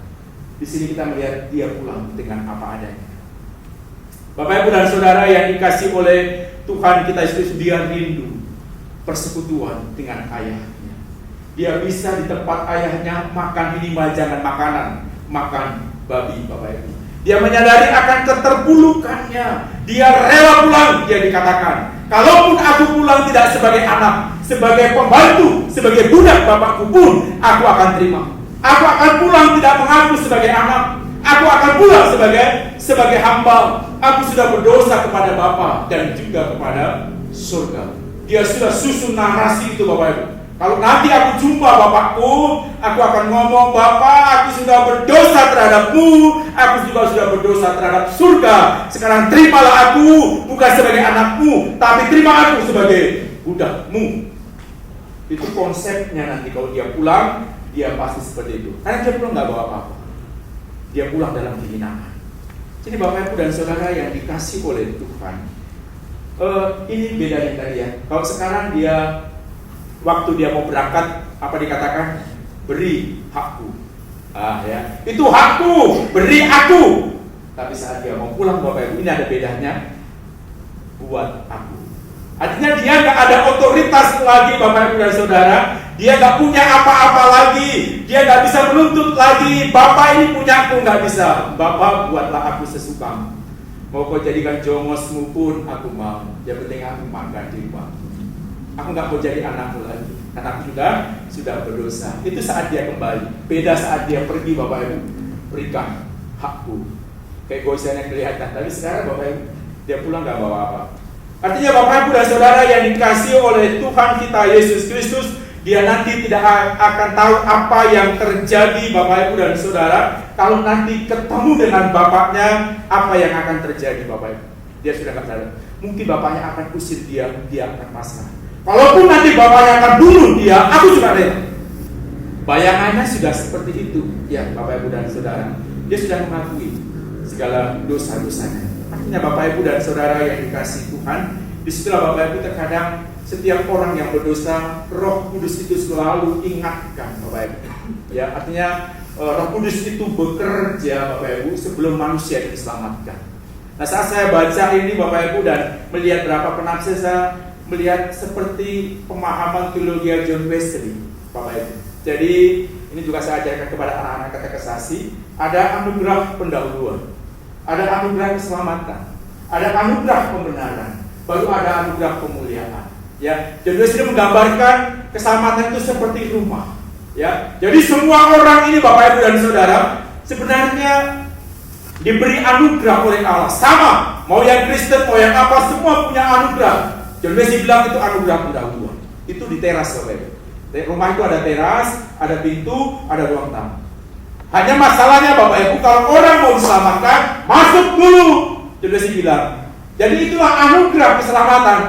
di sini kita melihat dia pulang dengan apa adanya. Bapak Ibu dan Saudara yang dikasih oleh Tuhan kita Yesus, dia rindu persekutuan dengan ayahnya. Dia bisa di tempat ayahnya makan minimal jangan makanan, makan babi Bapak Ibu. Dia menyadari akan keterpulukannya. Dia rela pulang, dia dikatakan, kalaupun aku pulang tidak sebagai anak, sebagai pembantu, sebagai budak bapakku pun, aku akan terima. Aku akan pulang tidak mengaku sebagai anak. Aku akan pulang sebagai hamba. Aku sudah berdosa kepada Bapa dan juga kepada surga. Dia sudah susun narasi itu Bapak Ibu. Kalau nanti aku jumpa Bapakku, aku akan ngomong, Bapak, aku sudah berdosa terhadapmu, aku juga sudah berdosa terhadap surga. Sekarang terimalah aku bukan sebagai anakmu, tapi terima aku sebagai budakmu. Itu konsepnya nanti kalau dia pulang, dia pasti seperti itu. Karena dia pulang nggak bawa apa-apa. Dia pulang dalam kehinaan. Jadi Bapak Ibu dan Saudara yang dikasih oleh Tuhan, ini bedanya tadi ya. Kalau sekarang dia, waktu dia mau berangkat, apa dikatakan? Beri hakku. Ya, itu hakku, beri aku. Tapi saat dia mau pulang Bapak Ibu, ini ada bedanya. Buat aku. Artinya dia nggak ada otoritas lagi Bapak Ibu dan Saudara. Dia nggak punya apa-apa lagi. Dia nggak bisa menuntut lagi. Bapak ini punya aku, nggak bisa. Bapak buatlah aku sesukamu. Mau kau jadikan jongosmu pun aku mau. Yang penting aku makan di rumah. Aku nggak mau jadi anakmu lagi. Karena aku sudah berdosa. Itu saat dia kembali. Beda saat dia pergi Bapak Ibu. Berikan hakku. Kayak gosannya kelihatan. Tapi sekarang Bapak Ibu, dia pulang nggak bawa apa. Artinya Bapak Ibu dan Saudara yang dikasih oleh Tuhan kita Yesus Kristus, dia nanti tidak akan tahu apa yang terjadi Bapak Ibu dan Saudara. Kalau nanti ketemu dengan bapaknya, apa yang akan terjadi Bapak Ibu? Dia sudah nggak sadar. Mungkin bapaknya akan usir dia akan pasrah. Kalaupun nanti bapaknya akan bunuh dia, aku juga rela. Bayangannya sudah seperti itu, ya Bapak Ibu dan Saudara. Dia sudah mengakui segala dosa-dosanya. Artinya Bapak Ibu dan Saudara yang dikasih Tuhan, disitulah Bapak Ibu terkadang setiap orang yang berdosa, Roh Kudus itu selalu ingatkan Bapak Ibu. Ya, artinya Roh Kudus itu bekerja Bapak Ibu sebelum manusia diselamatkan. Nah, saat saya baca ini Bapak Ibu dan melihat berapa penafsir, saya melihat seperti pemahaman teologi John Wesley Bapak Ibu. Jadi ini juga saya ajarkan kepada anak-anak katekisasi, ada anugerah pendahuluan, ada anugerah keselamatan, ada anugerah pembenaran, baru ada anugerah pemuliaan. Ya, John Wesley menggambarkan keselamatan itu seperti rumah. Ya, jadi semua orang ini Bapak Ibu dan Saudara sebenarnya diberi anugerah oleh Allah. Sama, mau yang Kristen, mau yang apa, semua punya anugerah. John Wesley bilang itu anugerah pendahuluan. Itu di teras Bapak Ibu. Rumah itu ada teras, ada pintu, ada ruang tamu. Hanya masalahnya Bapak Ibu, kalau orang mau diselamatkan, masuk dulu. John Wesley bilang. Jadi itulah anugerah keselamatan.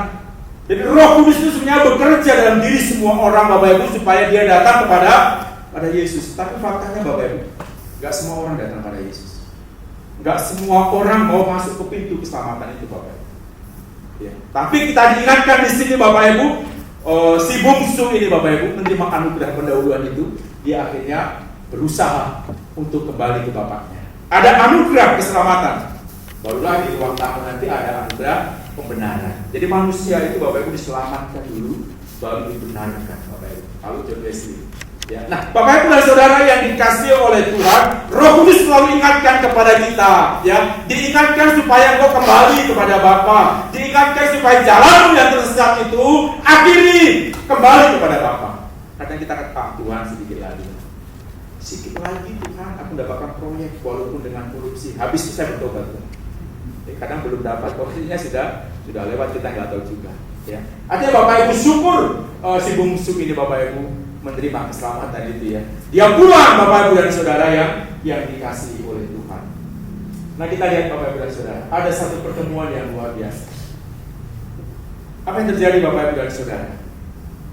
Jadi Roh Kudus itu sebenarnya bekerja dalam diri semua orang Bapak Ibu supaya dia datang kepada Yesus. Tapi faktanya Bapak Ibu, nggak semua orang datang pada Yesus. Nggak semua orang mau masuk ke pintu keselamatan itu Bapak Ibu. Ya. Tapi kita diingatkan di sini Bapak Ibu, si bungsu ini Bapak Ibu menerima anugerah pendahuluan itu, dia akhirnya berusaha untuk kembali ke bapaknya. Ada anugerah keselamatan. Barulah di ruang tamu nanti ada anugerah pembenaran. Jadi manusia itu Bapak Ibu diselamatkan dulu, baru dibenarkan Bapak Ibu. Lalu John Wesley. Ya. Nah, Bapak Ibu dan Saudara yang dikasih oleh Tuhan, Roh Kudus selalu ingatkan kepada kita, ya, diingatkan supaya engkau kembali kepada Bapa, diingatkan supaya jalanmu yang tersesat itu akhiri kembali kepada Bapa. Kadang kita kata Tuhan sedikit lagi Tuhan, aku mendapatkan proyek walaupun dengan korupsi, habis itu saya bertobat. Kadang belum dapat, posisinya sudah lewat, kita nggak tahu juga. Ya. Artinya Bapak Ibu syukur si bungsu ini Bapak Ibu menerima keselamatan itu ya. Dia pulang Bapak Ibu dan Saudara yang dikasihi oleh Tuhan. Nah kita lihat Bapak Ibu dan Saudara, ada satu pertemuan yang luar biasa. Apa yang terjadi Bapak Ibu dan Saudara?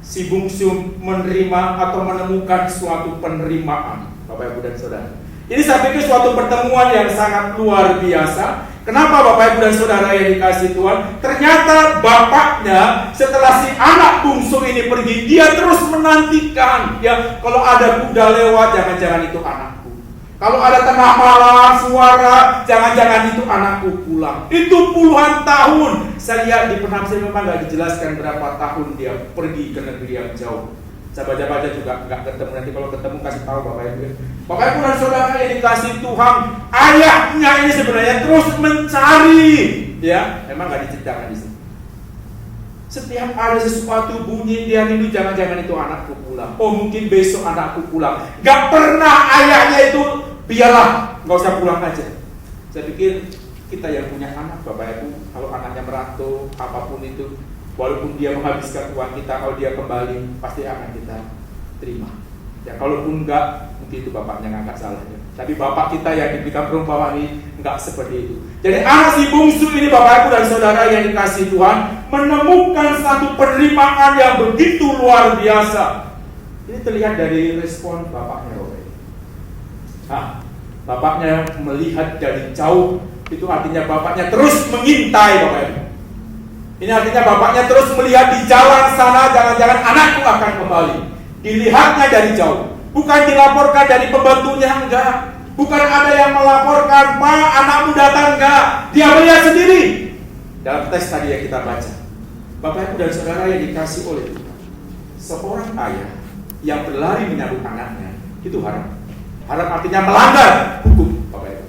Si bungsu menerima atau menemukan suatu penerimaan Bapak Ibu dan Saudara. Ini saya pikir suatu pertemuan yang sangat luar biasa. Kenapa Bapak Ibu dan Saudara yang dikasihi Tuhan? Ternyata bapaknya setelah si anak bungsu ini pergi, dia terus menantikan. Ya, kalau ada kuda lewat, jangan-jangan itu anakku. Kalau ada tengah malam suara, jangan-jangan itu anakku pulang. Itu puluhan tahun. Saya lihat di penafsir memang nggak dijelaskan berapa tahun dia pergi ke negeri yang jauh. Saya baca-baca juga nggak ketemu. Nanti kalau ketemu kasih tahu Bapak Ibu. Bapak Ibu dan Saudara yang dikasih Tuhan, ayahnya ini sebenarnya terus mencari. Ya, memang nggak diceritakan di sini. Setiap ada sesuatu bunyi dia rindu, jangan-jangan itu anakku pulang. Oh mungkin besok anakku pulang. Gak pernah ayahnya itu biarlah, nggak usah pulang aja. Saya pikir kita yang punya anak Bapak Ibu, kalau anaknya merantau apapun itu, walaupun dia menghabiskan uang kita, kalau dia kembali pasti akan kita terima. Ya kalaupun enggak, mungkin itu bapaknya ngangkat salahnya. Tapi bapak kita yang diberikan perumpamaan ini enggak seperti itu. Jadi anak si bungsu ini Bapak Ibu dan Saudara yang dikasihi Tuhan menemukan satu penerimaan yang begitu luar biasa. Ini terlihat dari respon bapaknya Bapak Ibu. Nah, bapaknya melihat dari jauh, itu artinya bapaknya terus mengintai Bapak Ibu. Ini artinya bapaknya terus melihat di jalan sana, jangan-jangan anakku akan kembali. Dilihatnya dari jauh. Bukan dilaporkan dari pembantunya, enggak. Bukan ada yang melaporkan, Pak, anakmu datang, enggak. Dia melihat sendiri. Dalam teks tadi yang kita baca, Bapak Ibu dan Saudara yang dikasih oleh Tuhan, seorang ayah yang berlari menyambut anaknya, itu haram. Haram artinya melanggar hukum, Bapak Ibu.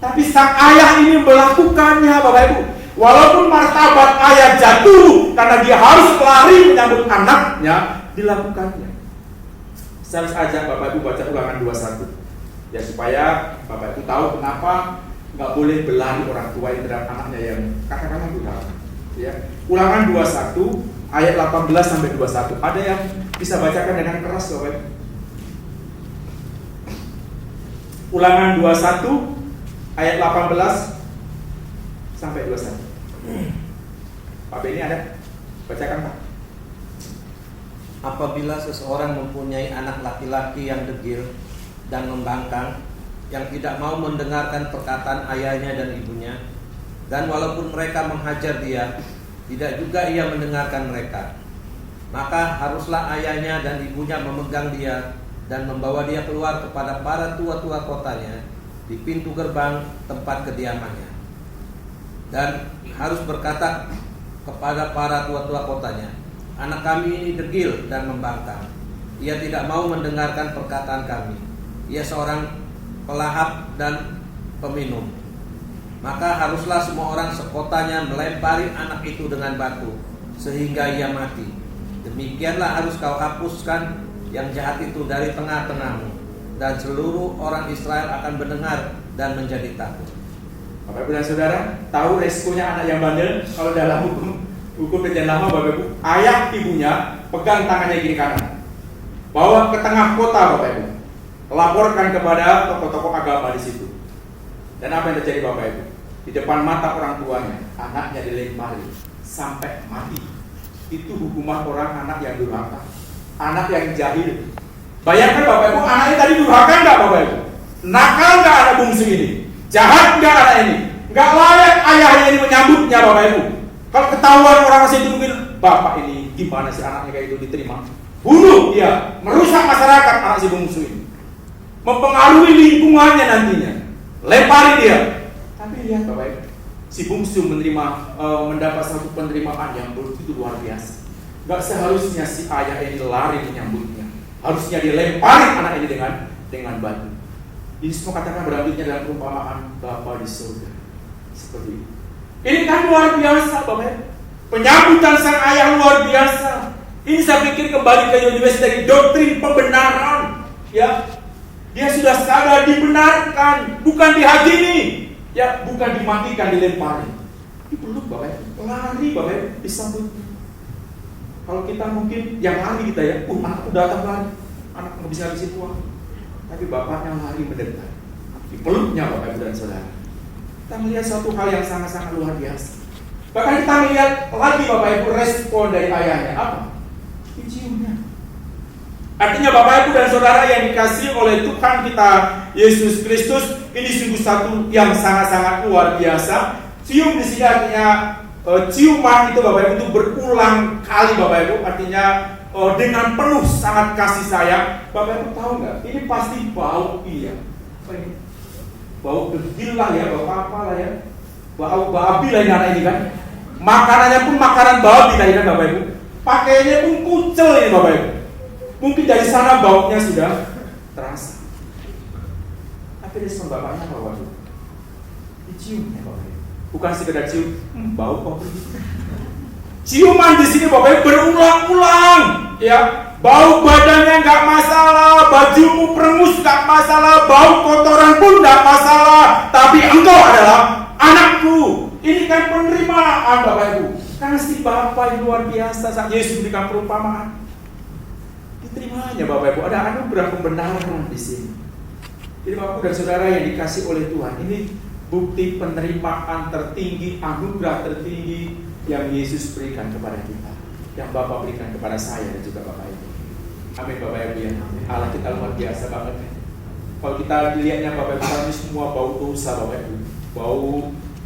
Tapi sang ayah ini melakukannya, Bapak Ibu. Walaupun martabat ayah jatuh karena dia harus lari menyambut anaknya, dilakukannya. Saya harus ajak Bapak Ibu baca Ulangan 21 ya, supaya Bapak Ibu tahu kenapa nggak boleh berlari orang tua yang terhadap anaknya yang katakanlah durhaka. Ya. Ulangan 21 ayat 18 sampai 21. Ada yang bisa bacakan dengan keras Bapak Ibu? Ulangan 21 ayat 18 sampai 21. Pak Beni ada? Bacakan Pak. Apabila seseorang mempunyai anak laki-laki yang degil dan membangkang, yang tidak mau mendengarkan perkataan ayahnya dan ibunya, dan walaupun mereka menghajar dia, tidak juga ia mendengarkan mereka, maka haruslah ayahnya dan ibunya memegang dia dan membawa dia keluar kepada para tua-tua kotanya di pintu gerbang tempat kediamannya, dan harus berkata kepada para tua-tua kotanya, anak kami ini degil dan membangkang. Ia tidak mau mendengarkan perkataan kami. Ia seorang pelahap dan peminum. Maka haruslah semua orang sekotanya melempari anak itu dengan batu sehingga ia mati. Demikianlah harus kau hapuskan yang jahat itu dari tengah-tengahmu, dan seluruh orang Israel akan mendengar dan menjadi takut. Bapak Ibu dan Saudara, tahu resikonya anak yang bandel kalau dalam hukum perjanjian lama Bapak Ibu, ayah ibunya pegang tangannya kiri kanan, bawa ke tengah kota Bapak Ibu, laporkan kepada tokoh-tokoh agama di situ. Dan apa yang terjadi Bapak Ibu? Di depan mata orang tuanya, anaknya dilempari sampai mati. Itu hukuman orang anak yang durhaka, anak yang jahil. Bayangkan Bapak Ibu, anaknya tadi durhaka enggak Bapak Ibu? Nakal enggak anak bungsu ini? Jahat enggak anak ini? Enggak layak ayahnya ini menyambutnya Bapak Ibu. Kalau ketahuan orang asing itu mungkin, bapak ini gimana sih anaknya kayak itu diterima? Bunuh dia, merusak masyarakat anak si bungsu ini, mempengaruhi lingkungannya nantinya, lempari dia. Tapi lihat Bapak Ibu, si bungsu mendapat satu penerimaan yang begitu luar biasa. Gak seharusnya si ayah ini lari menyambutnya, harusnya dilempari anak ini dengan batu. Ini semua katakan berarti dalam perumpamaan Bapa di surga. Seperti itu. Ini kan luar biasa Bapak Ibu. Penyambutan sang ayah luar biasa. Ini saya pikir kembali ke Universitas dari doktrin pembenaran. Ya, dia sudah sadar dibenarkan, bukan dihakimi. Ya, bukan dimatikan, dilempari. Dipeluk Bapak Ibu, lari Bapak Ibu, disambut. Kalau kita mungkin yang lari kita ya, anakku datang lari, anak nggak bisa habisin uang. Tapi bapaknya lari mendekat, dipeluknya Bapak Ibu dan Saudara. Kita melihat suatu hal yang sangat-sangat luar biasa. Bahkan kita melihat lagi Bapak Ibu respon dari ayahnya apa? Diciumnya. Artinya Bapak Ibu dan Saudara yang dikasihi oleh Tuhan kita Yesus Kristus, ini sungguh satu yang sangat-sangat luar biasa. Cium di sini artinya ciuman itu Bapak Ibu itu berulang kali Bapak Ibu, artinya dengan penuh sangat kasih sayang. Bapak Ibu tahu nggak? Ini pasti bau ya. Bau degil lah ya, bau apa lah ya, bau babi lah ini kan. Makanannya pun makanan babi tadi kan Bapak Ibu. Pakaiannya pun kucel ini Bapak Ibu. Mungkin dari sana baunya sudah terasa. Tapi respon bapaknya Bapak Ibu, diciumnya Bapak Ibu. Bukan sekedar cium, bau kok. Ciuman di sini Bapak Ibu berulang-ulang, ya. Bau badannya nggak masalah, bajumu perengus nggak masalah, bau kotoran pun nggak masalah. Tapi engkau adalah anakku. Ini kan penerimaan Bapak Ibu. Kasih Bapa yang luar biasa saat Yesus memberikan perumpamaan. Diterimanya Bapak Ibu. Ada anugerah pembenaran di sini. Jadi Bapak Ibu dan Saudara yang dikasih oleh Tuhan, ini bukti penerimaan tertinggi, anugerah tertinggi yang Yesus berikan kepada kita, yang Bapa berikan kepada saya dan juga Bapak Ibu. Amin Bapak Ibu ya. Allah kita luar biasa banget. Kalau kita dilihatnya Bapak Ibu, kami semua bau dosa Bapak Ibu, bau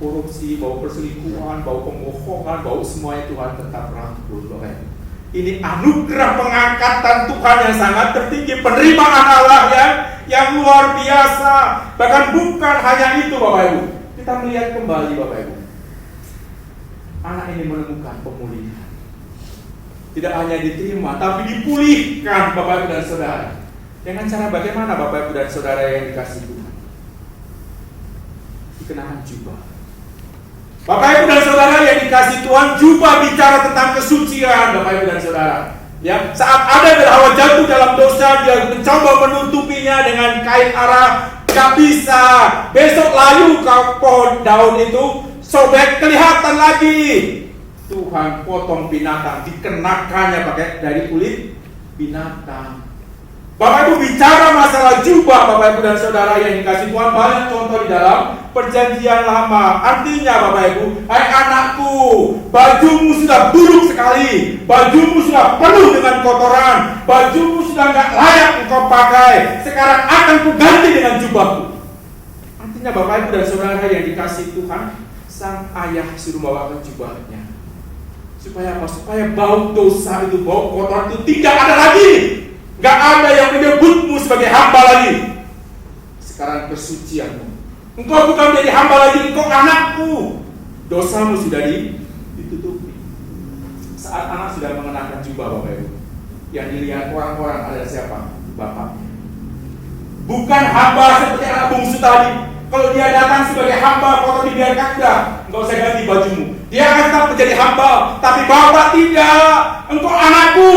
korupsi, bau perselingkuhan, bau pembohongan, bau semuanya Tuhan tetap rangkul Bapak Ibu. Ini anugerah pengangkatan Tuhan yang sangat tertinggi, penerimaan Allah yang luar biasa. Bahkan bukan hanya itu Bapak Ibu, kita melihat kembali Bapak Ibu, anak ini menemukan pemulihan. Tidak hanya diterima, tapi dipulihkan Bapak Ibu dan Saudara. Dengan cara bagaimana Bapak Ibu dan Saudara yang dikasih Tuhan? Dikenakan jubah. Bapak Ibu dan Saudara yang dikasih Tuhan, jubah bicara tentang kesucian Bapak Ibu dan Saudara. Ya, saat ada Hawa jatuh dalam dosa, dia mencoba menutupinya dengan kain arah, gak bisa. Besok layu pohon daun itu sobek, kelihatan lagi. Tuhan potong binatang, dikenakannya pakai dari kulit binatang. Bapak Ibu bicara masalah jubah Bapak Ibu dan Saudara yang dikasih Tuhan, banyak contoh di dalam Perjanjian Lama. Artinya Bapak Ibu, hai anakku, bajumu sudah buruk sekali, bajumu sudah penuh dengan kotoran, bajumu sudah gak layak engkau pakai, sekarang akan kuganti dengan jubahku. Artinya Bapak Ibu dan Saudara yang dikasih Tuhan, sang ayah suruh bawakan jubahnya. Supaya apa? Supaya bau dosa itu, bau kotoran itu tidak ada lagi. Gak ada yang menyebutmu sebagai hamba lagi. Sekarang kesucianmu, engkau bukan menjadi hamba lagi, engkau anakku. Dosamu sudah ditutupi. Saat anak sudah mengenakan jubah Bapak Ibu, yang dilihat orang-orang adalah siapa? Bapaknya. Bukan hamba seperti anak bungsu tadi. Kalau dia datang sebagai hamba, kalau dibiarkan udah, engkau usah ganti bajumu, dia akan tetap menjadi hamba. Tapi Bapak tidak, engkau anakku,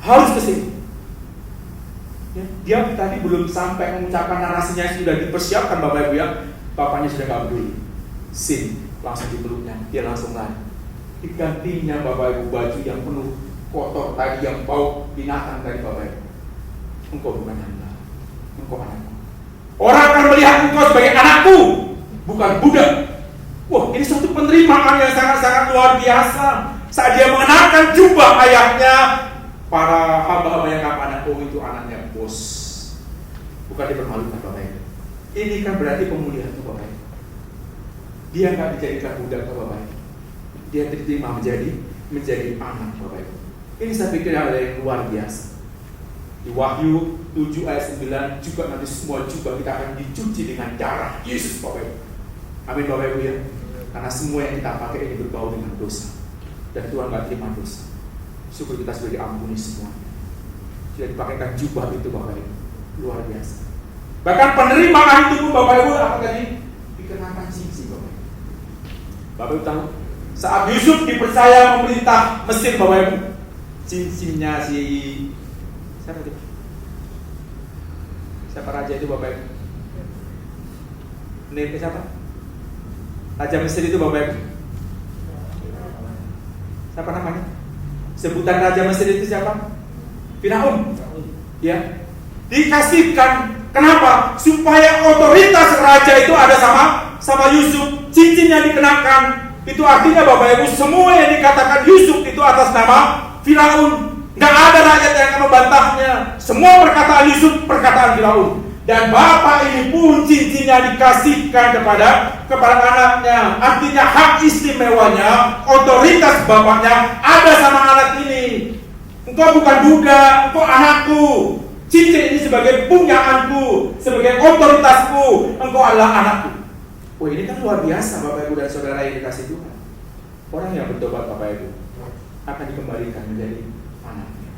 harus kesini. Ya, dia tadi belum sampai mengucapkan narasinya, sudah dipersiapkan Bapak Ibu ya. Bapaknya sudah gak peduli. Sin, langsung dipeluknya, dia langsung lari. Digantinya Bapak Ibu baju yang penuh kotor tadi, yang bau binatang tadi Bapak Ibu. Engkau bukan hamba, engkau anakku. Orang akan melihat engkau sebagai anakku, bukan budak. Wah, ini suatu penerimaan yang sangat-sangat luar biasa. Saat dia mengenakan jubah ayahnya, para hamba-hamba yang anak itu anaknya bos. Bukan dipermalukan Bapak Ibu. Ini kan berarti pemulihan tuh Bapak Ibu. Dia nggak dijadikan budak Bapak Ibu. Dia diterima menjadi anak Bapak Ibu. Ini saya pikir hal yang luar biasa. Di Wahyu 7 ayat 9 juga nanti semua juga kita akan dicuci dengan darah Yesus Bapak Ibu. Amin Bapak Ibu ya. Karena semua yang kita pakai ini berbau dengan dosa. Dan Tuhan gak terima dosa. Syukur kita sudah diampuni semuanya. Sudah dipakaikan jubah itu Bapak Ibu. Luar biasa. Bahkan penerimaan itu pun Bapak Ibu apa tadi? Dikenakan cincin Bapak Ibu. Bapak Ibu tahu? Saat Yusuf dipercaya memerintah Mesir Bapak Ibu, cincinnya siapa raja itu Bapak Ibu? Ini siapa? Raja Mesir itu Bapak Ibu. Siapa namanya? Sebutan Raja Mesir itu siapa? Firaun. Ya. Dikasihkan. Kenapa? Supaya otoritas raja itu ada sama Yusuf. Cincinnya dikenakan. Itu artinya Bapak Ibu, semua yang dikatakan Yusuf itu atas nama Firaun. Nggak ada rakyat yang akan membantahnya. Semua perkataan Yusuf perkataan Firaun. Dan bapak ini pun cincinnya dikasihkan kepada anaknya. Artinya hak istimewanya, otoritas bapaknya ada sama anak ini. Engkau bukan budak, engkau anakku. Cincin ini sebagai punyaanku, sebagai otoritasku. Engkau adalah anakku. Oh, ini kan luar biasa Bapak Ibu dan Saudara yang dikasih Tuhan. Orang yang bertobat Bapak Ibu akan dikembalikan menjadi anaknya.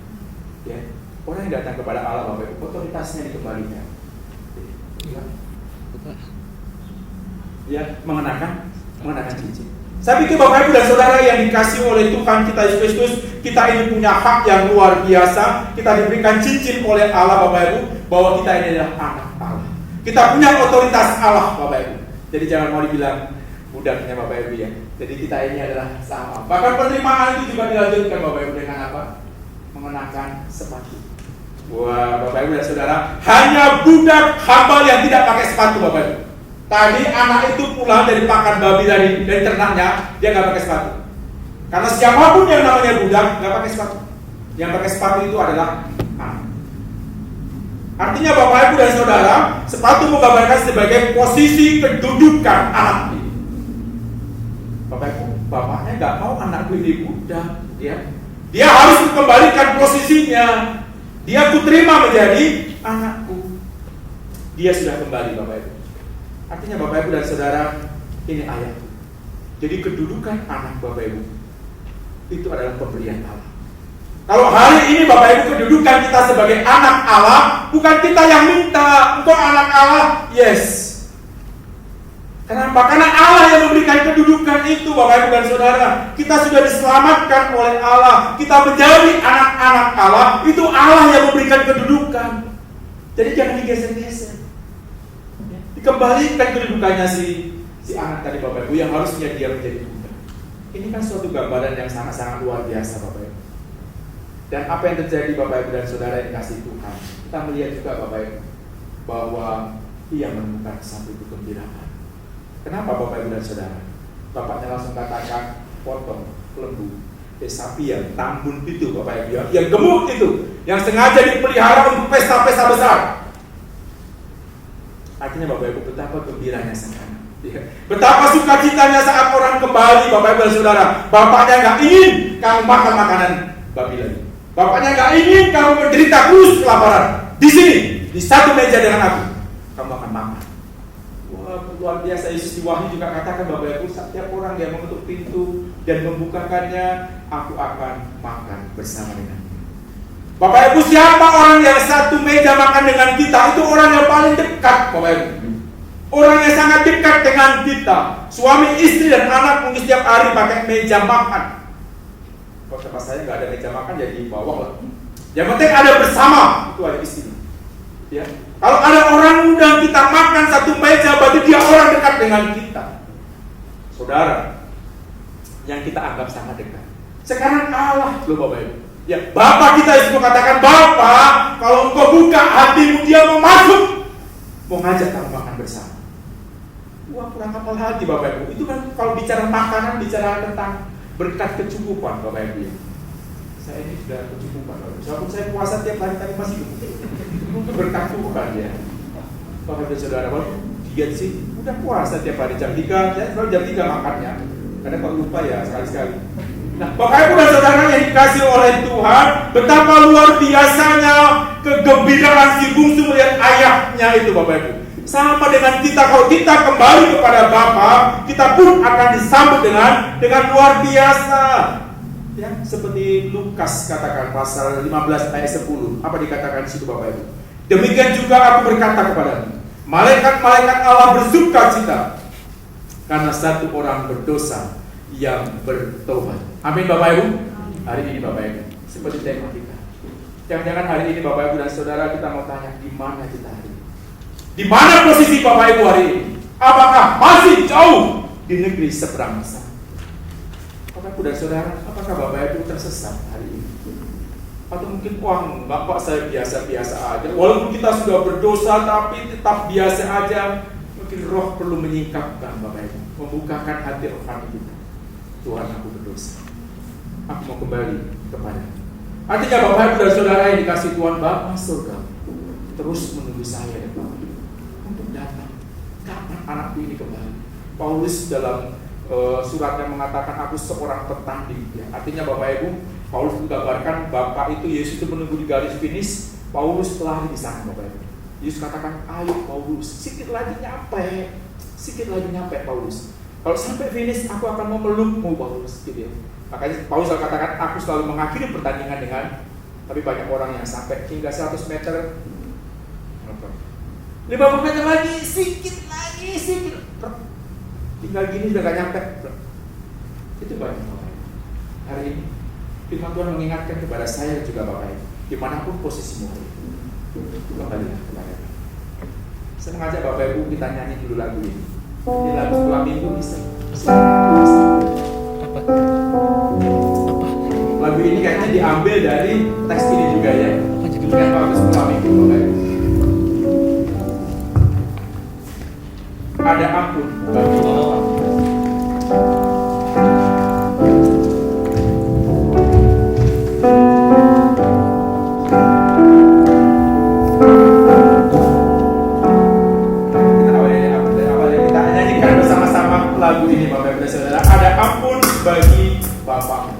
Ya, orang yang datang kepada Allah Bapak Ibu, otoritasnya dikembalikan. Ya, mengenakan cincin. Saya pikir Bapak Ibu dan Saudara yang dikasih oleh Tuhan kita Yesus Kristus, kita ini punya hak yang luar biasa. Kita diberikan cincin oleh Allah Bapak Ibu, bahwa kita ini adalah anak Allah. Kita punya otoritas Allah Bapak Ibu. Jadi jangan mau dibilang budaknya Bapak Ibu ya. Jadi kita ini adalah sama. Bahkan penerimaan itu juga dilanjutkan Bapak Ibu dengan apa? Mengenakan sepatu. Wah, Bapak Ibu dan Saudara, hanya budak hamba yang tidak pakai sepatu Bapak Ibu. Tadi anak itu pulang dari pakan babi dari ternaknya, dia nggak pakai sepatu. Karena siapapun yang namanya budak nggak pakai sepatu. Yang pakai sepatu itu adalah anak. Artinya Bapak Ibu dan Saudara, sepatu menggambarkan sebagai posisi kedudukan anak. Bapak Ibu, bapaknya nggak mau anakku ini budak, ya. Dia harus kembalikan posisinya. Dia kuterima menjadi anakku. Dia sudah kembali Bapak Ibu. Artinya Bapak Ibu dan Saudara, ini ayat. Jadi kedudukan anak Bapak Ibu itu adalah pemberian Allah. Kalau hari ini Bapak Ibu kedudukan kita sebagai anak Allah, bukan kita yang minta. Engkau anak Allah, yes. Kenapa? Karena Allah yang memberikan kedudukan itu Bapak Ibu dan Saudara. Kita sudah diselamatkan oleh Allah. Kita menjadi anak-anak Allah. Itu Allah yang memberikan kedudukan. Jadi jangan digeser-geser. Dikembalikan kedudukannya si anak tadi Bapak Ibu, yang harusnya dia menjadi budak. Ini kan suatu gambaran yang sangat-sangat luar biasa Bapak Ibu. Dan apa yang terjadi Bapak Ibu dan Saudara yang dikasih Tuhan, kita melihat juga Bapak Ibu bahwa ia menemukan satu kegembiraan. Kenapa Bapak Ibu dan Saudara? Bapaknya langsung katakan, potong lembu, sapi yang tambun itu Bapak Ibu, yang gemuk itu, yang sengaja dipelihara untuk pesta-pesta besar. Artinya Bapak Ibu, betapa gembiranya sang anak. Betapa sukacitanya saat orang kembali Bapak Ibu dan Saudara. Bapaknya nggak ingin kamu makan makanan babi lagi. Bapaknya nggak ingin kamu menderita terus kelaparan. Di sini, di satu meja dengan aku, kamu akan makan. Wah, luar biasa. Yesus di Wahyu juga katakan Bapak Ibu, setiap orang yang mengetuk pintu dan membukakannya, aku akan makan bersama dengan. Bapak Ibu, siapa orang yang satu meja makan dengan kita? Itu orang yang paling dekat Bapak Ibu. Orang yang sangat dekat dengan kita. Suami, istri, dan anak mungkin setiap hari pakai meja makan. Kalau tempat saya nggak ada meja makan, jadi di bawah lah. Yang penting ada bersama, itu ada istri. Ya. Kalau ada orang undang kita makan satu meja, berarti dia orang dekat dengan kita. Saudara, yang kita anggap sangat dekat. Sekarang Allah loh Bapak Ibu. Ya, Bapak kita Yesus mengatakan, Bapak, kalau engkau buka hatimu, dia mau masuk, mau ngajak kamu makan bersama. Wah, kurang kapal hati Bapak Ibu. Itu kan kalau bicara makanan, bicara tentang berkat kecukupan Bapak Ibu. Saya ini sudah kecukupan Bapak Ibu. Walaupun saya puasa tiap hari tadi masih itu berkat Tuhan ya. Bapak Ibu Saudara, walaupun diet sih, udah puasa tiap hari jam 3, saya selalu jam 3 makannya. Kadang kalau lupa ya sekali-sekali. Nah, Bapak Ibu dan Saudara yang dikasih oleh Tuhan, betapa luar biasanya kegembiraan si bungsu melihat ayahnya itu Bapak Ibu. Sama dengan kita, kalau kita kembali kepada Bapa, kita pun akan disambut dengan luar biasa. Ya, seperti Lukas katakan pasal 15 ayat 10. Apa dikatakan di situ Bapak Ibu? Demikian juga aku berkata kepadamu, malaikat-malaikat Allah bersukacita karena satu orang berdosa yang bertobat. Amin Bapak Ibu. Hari ini Bapak Ibu, seperti tema kita. Jangan-jangan hari ini Bapak Ibu dan Saudara kita mau tanya, di mana kita hari ini? Di mana posisi Bapak Ibu hari ini? Apakah masih jauh di negeri seberang sana? Bapak Ibu dan Saudara, apakah Bapak Ibu tersesat hari ini? Atau mungkin, wah Bapak saya biasa-biasa aja, walaupun kita sudah berdosa tapi tetap biasa aja. Mungkin roh perlu menyingkapkan Bapak Ibu, membukakan hati rohani kita. Tuhan, aku berdosa, aku mau kembali kepada. Artinya Bapak Ibu dan Saudara yang dikasih Tuhan Bapa surga, terus menunggu saya dan Bapak Ibu untuk datang. Kapan anakku ini kembali? Paulus dalam suratnya mengatakan, aku seorang petanding. Ya, artinya Bapak Ibu, Paulus menggambarkan Bapak itu, Yesus itu menunggu di garis finish, Paulus pelari di sana Bapak Ibu. Yesus katakan, ayo Paulus, sikit lagi nyampe Paulus. Kalau sampai finish, aku akan memelukmu Paulus, gitu ya. Makanya Paulus selalu katakan, aku selalu mengakhiri pertandingan dengan, tapi banyak orang yang sampai hingga 100 meter, 50 meter lagi, sikit, tinggal gini sudah gak nyampe. Itu banyak Bapak Ibu. Hari ini firman Tuhan mengingatkan kepada saya dan juga Bapak Ibu, dimanapun posisimu, kembalilah kepada Dia. Saya mengajak Bapak Ibu kita nyanyi dulu lagu ini. Ini lagu sekolah minggu bisa. Lagu ini kayaknya diambil dari teks ini juga ya. Yang waktu sekolah minggu Bapak Ibu. Ada ampun bagi Bapa. Lagu ini Bapak Ibu dan Saudara, ada ampun bagi Bapa.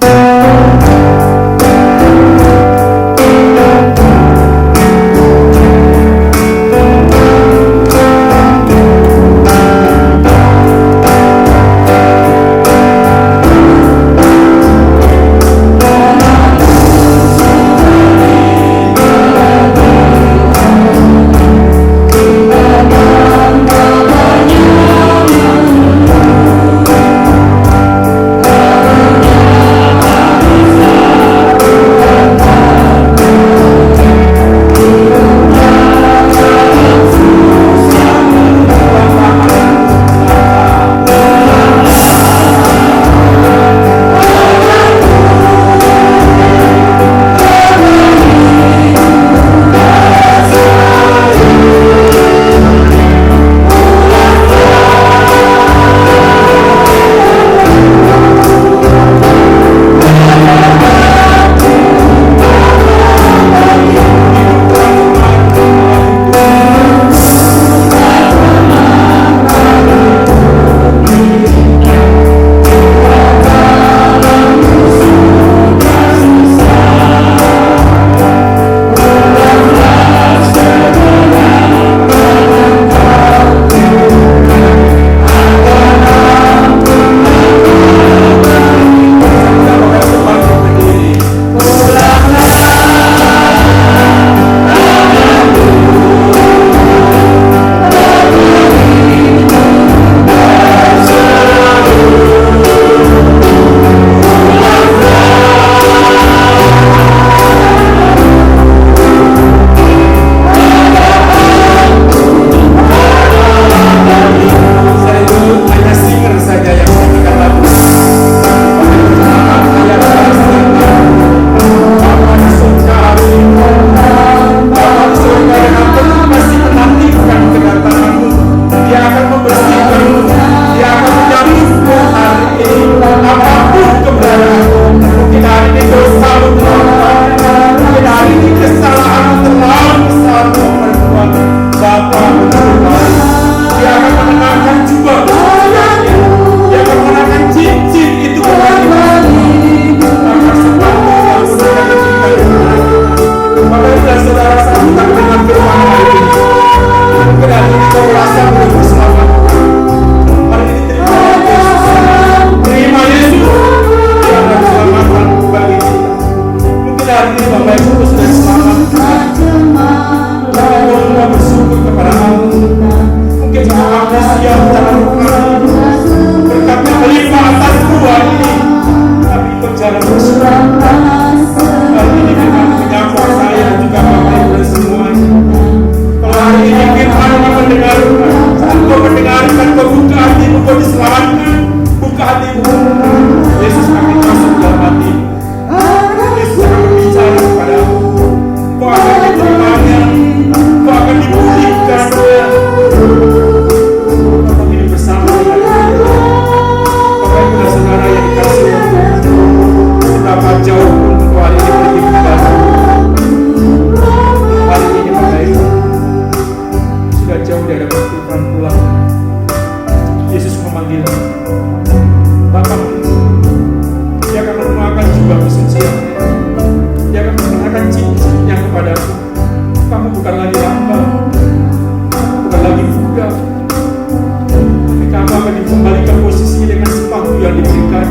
dikembalikan posisinya dengan sepatu yang diberikan.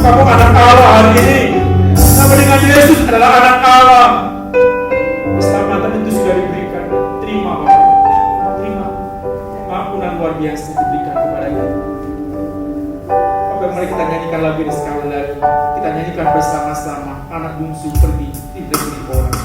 Kamu anak Allah hari ini. Sama dengan Yesus adalah anak Allah. Keselamatan itu sudah diberikan. Terima Bapak. Terima. Ampunan luar biasa diberikan kepada kita. Bapak, mari kita nyanyikan lagu ini sekali lagi. Kita nyanyikan bersama-sama. Anak bungsu pergi di negeri orang.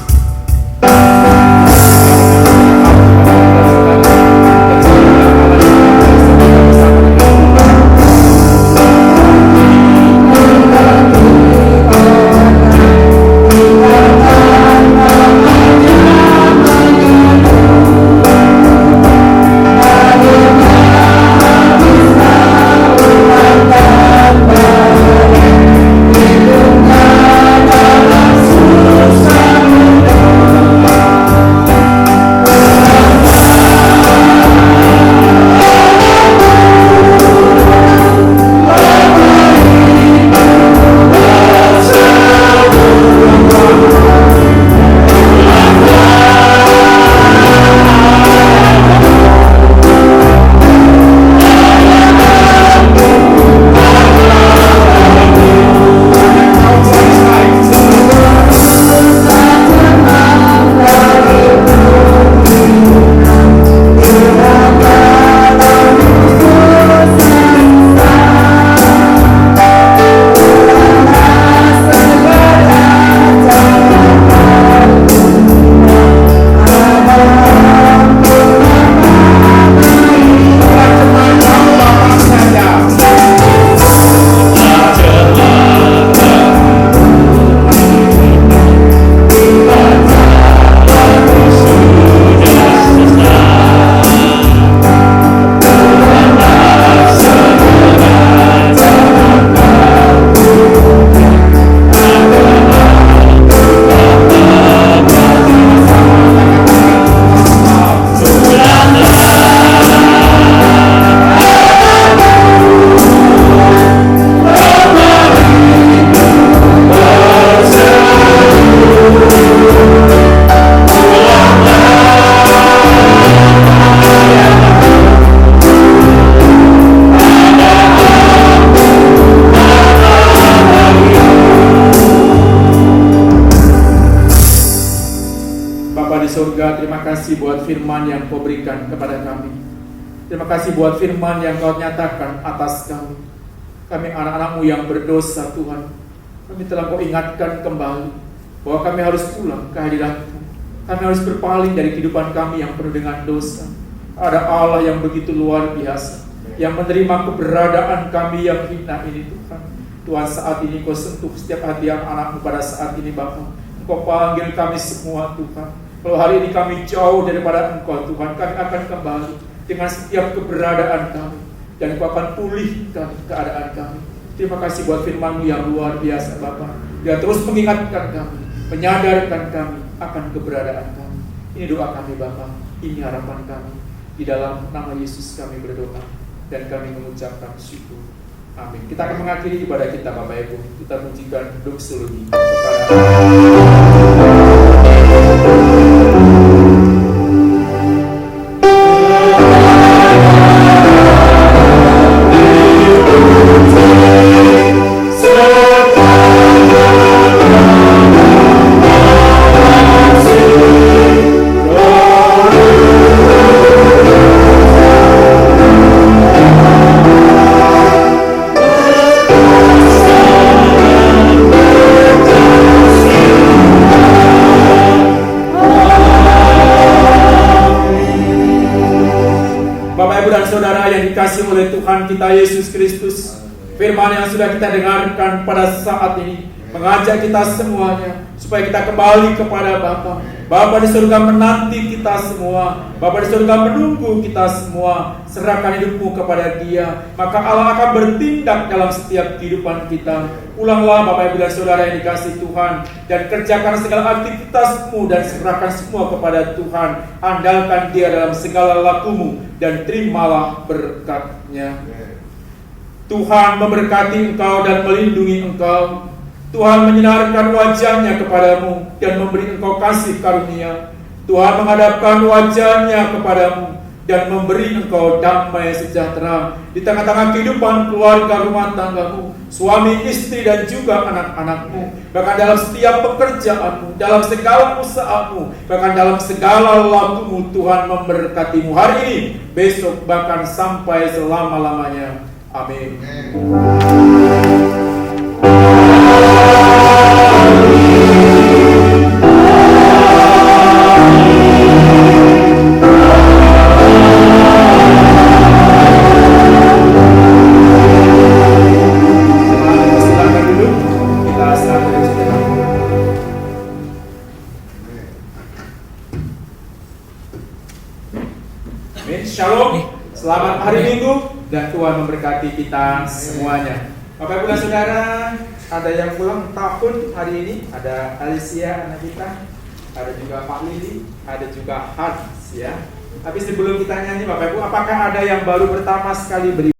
Buat firman yang Kau berikan kepada kami. Terima kasih buat firman yang Kau nyatakan atas kami. Kami anak-anak-Mu yang berdosa Tuhan. Kami telah Kau ingatkan kembali bahwa kami harus pulang ke hadirat-Mu. Kami harus berpaling dari kehidupan kami yang penuh dengan dosa. Ada Allah yang begitu luar biasa, yang menerima keberadaan kami yang hina ini Tuhan. Tuhan, saat ini Kau sentuh setiap hati anak-anak-Mu pada saat ini Bapa. Engkau panggil kami semua Tuhan. Kalau hari ini kami jauh daripada Engkau Tuhan, kami akan kembali dengan setiap keberadaan kami, dan Engkau akan pulihkan keadaan kami. Terima kasih buat firman-Mu yang luar biasa Bapa. Dia terus mengingatkan kami, menyadarkan kami akan keberadaan kami. Ini doa kami Bapa, ini harapan kami. Di dalam nama Yesus kami berdoa dan kami mengucapkan syukur. Amin. Kita akan mengakhiri ibadah kita Bapak Ibu. Kita pujikan doksologi kepada dikasih oleh Tuhan kita Yesus Kristus. Firman yang sudah kita dengarkan pada saat ini mengajak kita semuanya supaya kita kembali kepada Bapa. Bapa di surga menanti kita semua. Bapa di surga menunggu kita semua. Serahkan hidupmu kepada Dia, maka Allah akan bertindak dalam setiap kehidupan kita. Ulanglah Bapak Ibu dan Saudara yang dikasih Tuhan, dan kerjakan segala aktivitasmu dan serahkan semua kepada Tuhan. Andalkan Dia dalam segala lakumu dan terimalah berkat-Nya. Tuhan memberkati engkau dan melindungi engkau. Tuhan menyinarkan wajah-Nya kepadamu dan memberi engkau kasih karunia. Tuhan menghadapkan wajah-Nya kepadamu dan memberi engkau damai sejahtera di tengah-tengah kehidupan keluarga rumah tanggamu, suami, istri, dan juga anak-anakmu, bahkan dalam setiap pekerjaanmu, dalam segala usahamu, bahkan dalam segala lakumu. Tuhan memberkatimu hari ini, besok, bahkan sampai selama-lamanya. Amin. Shalom, selamat hari Minggu dan Tuhan memberkati kita semuanya. Bapak Ibu dan Saudara, ada yang pulang tahun hari ini, ada Alicia anak kita, ada juga Pak Lili, ada juga Hans ya. Tapi sebelum kita nyanyi Bapak Ibu, apakah ada yang baru pertama sekali beribadah?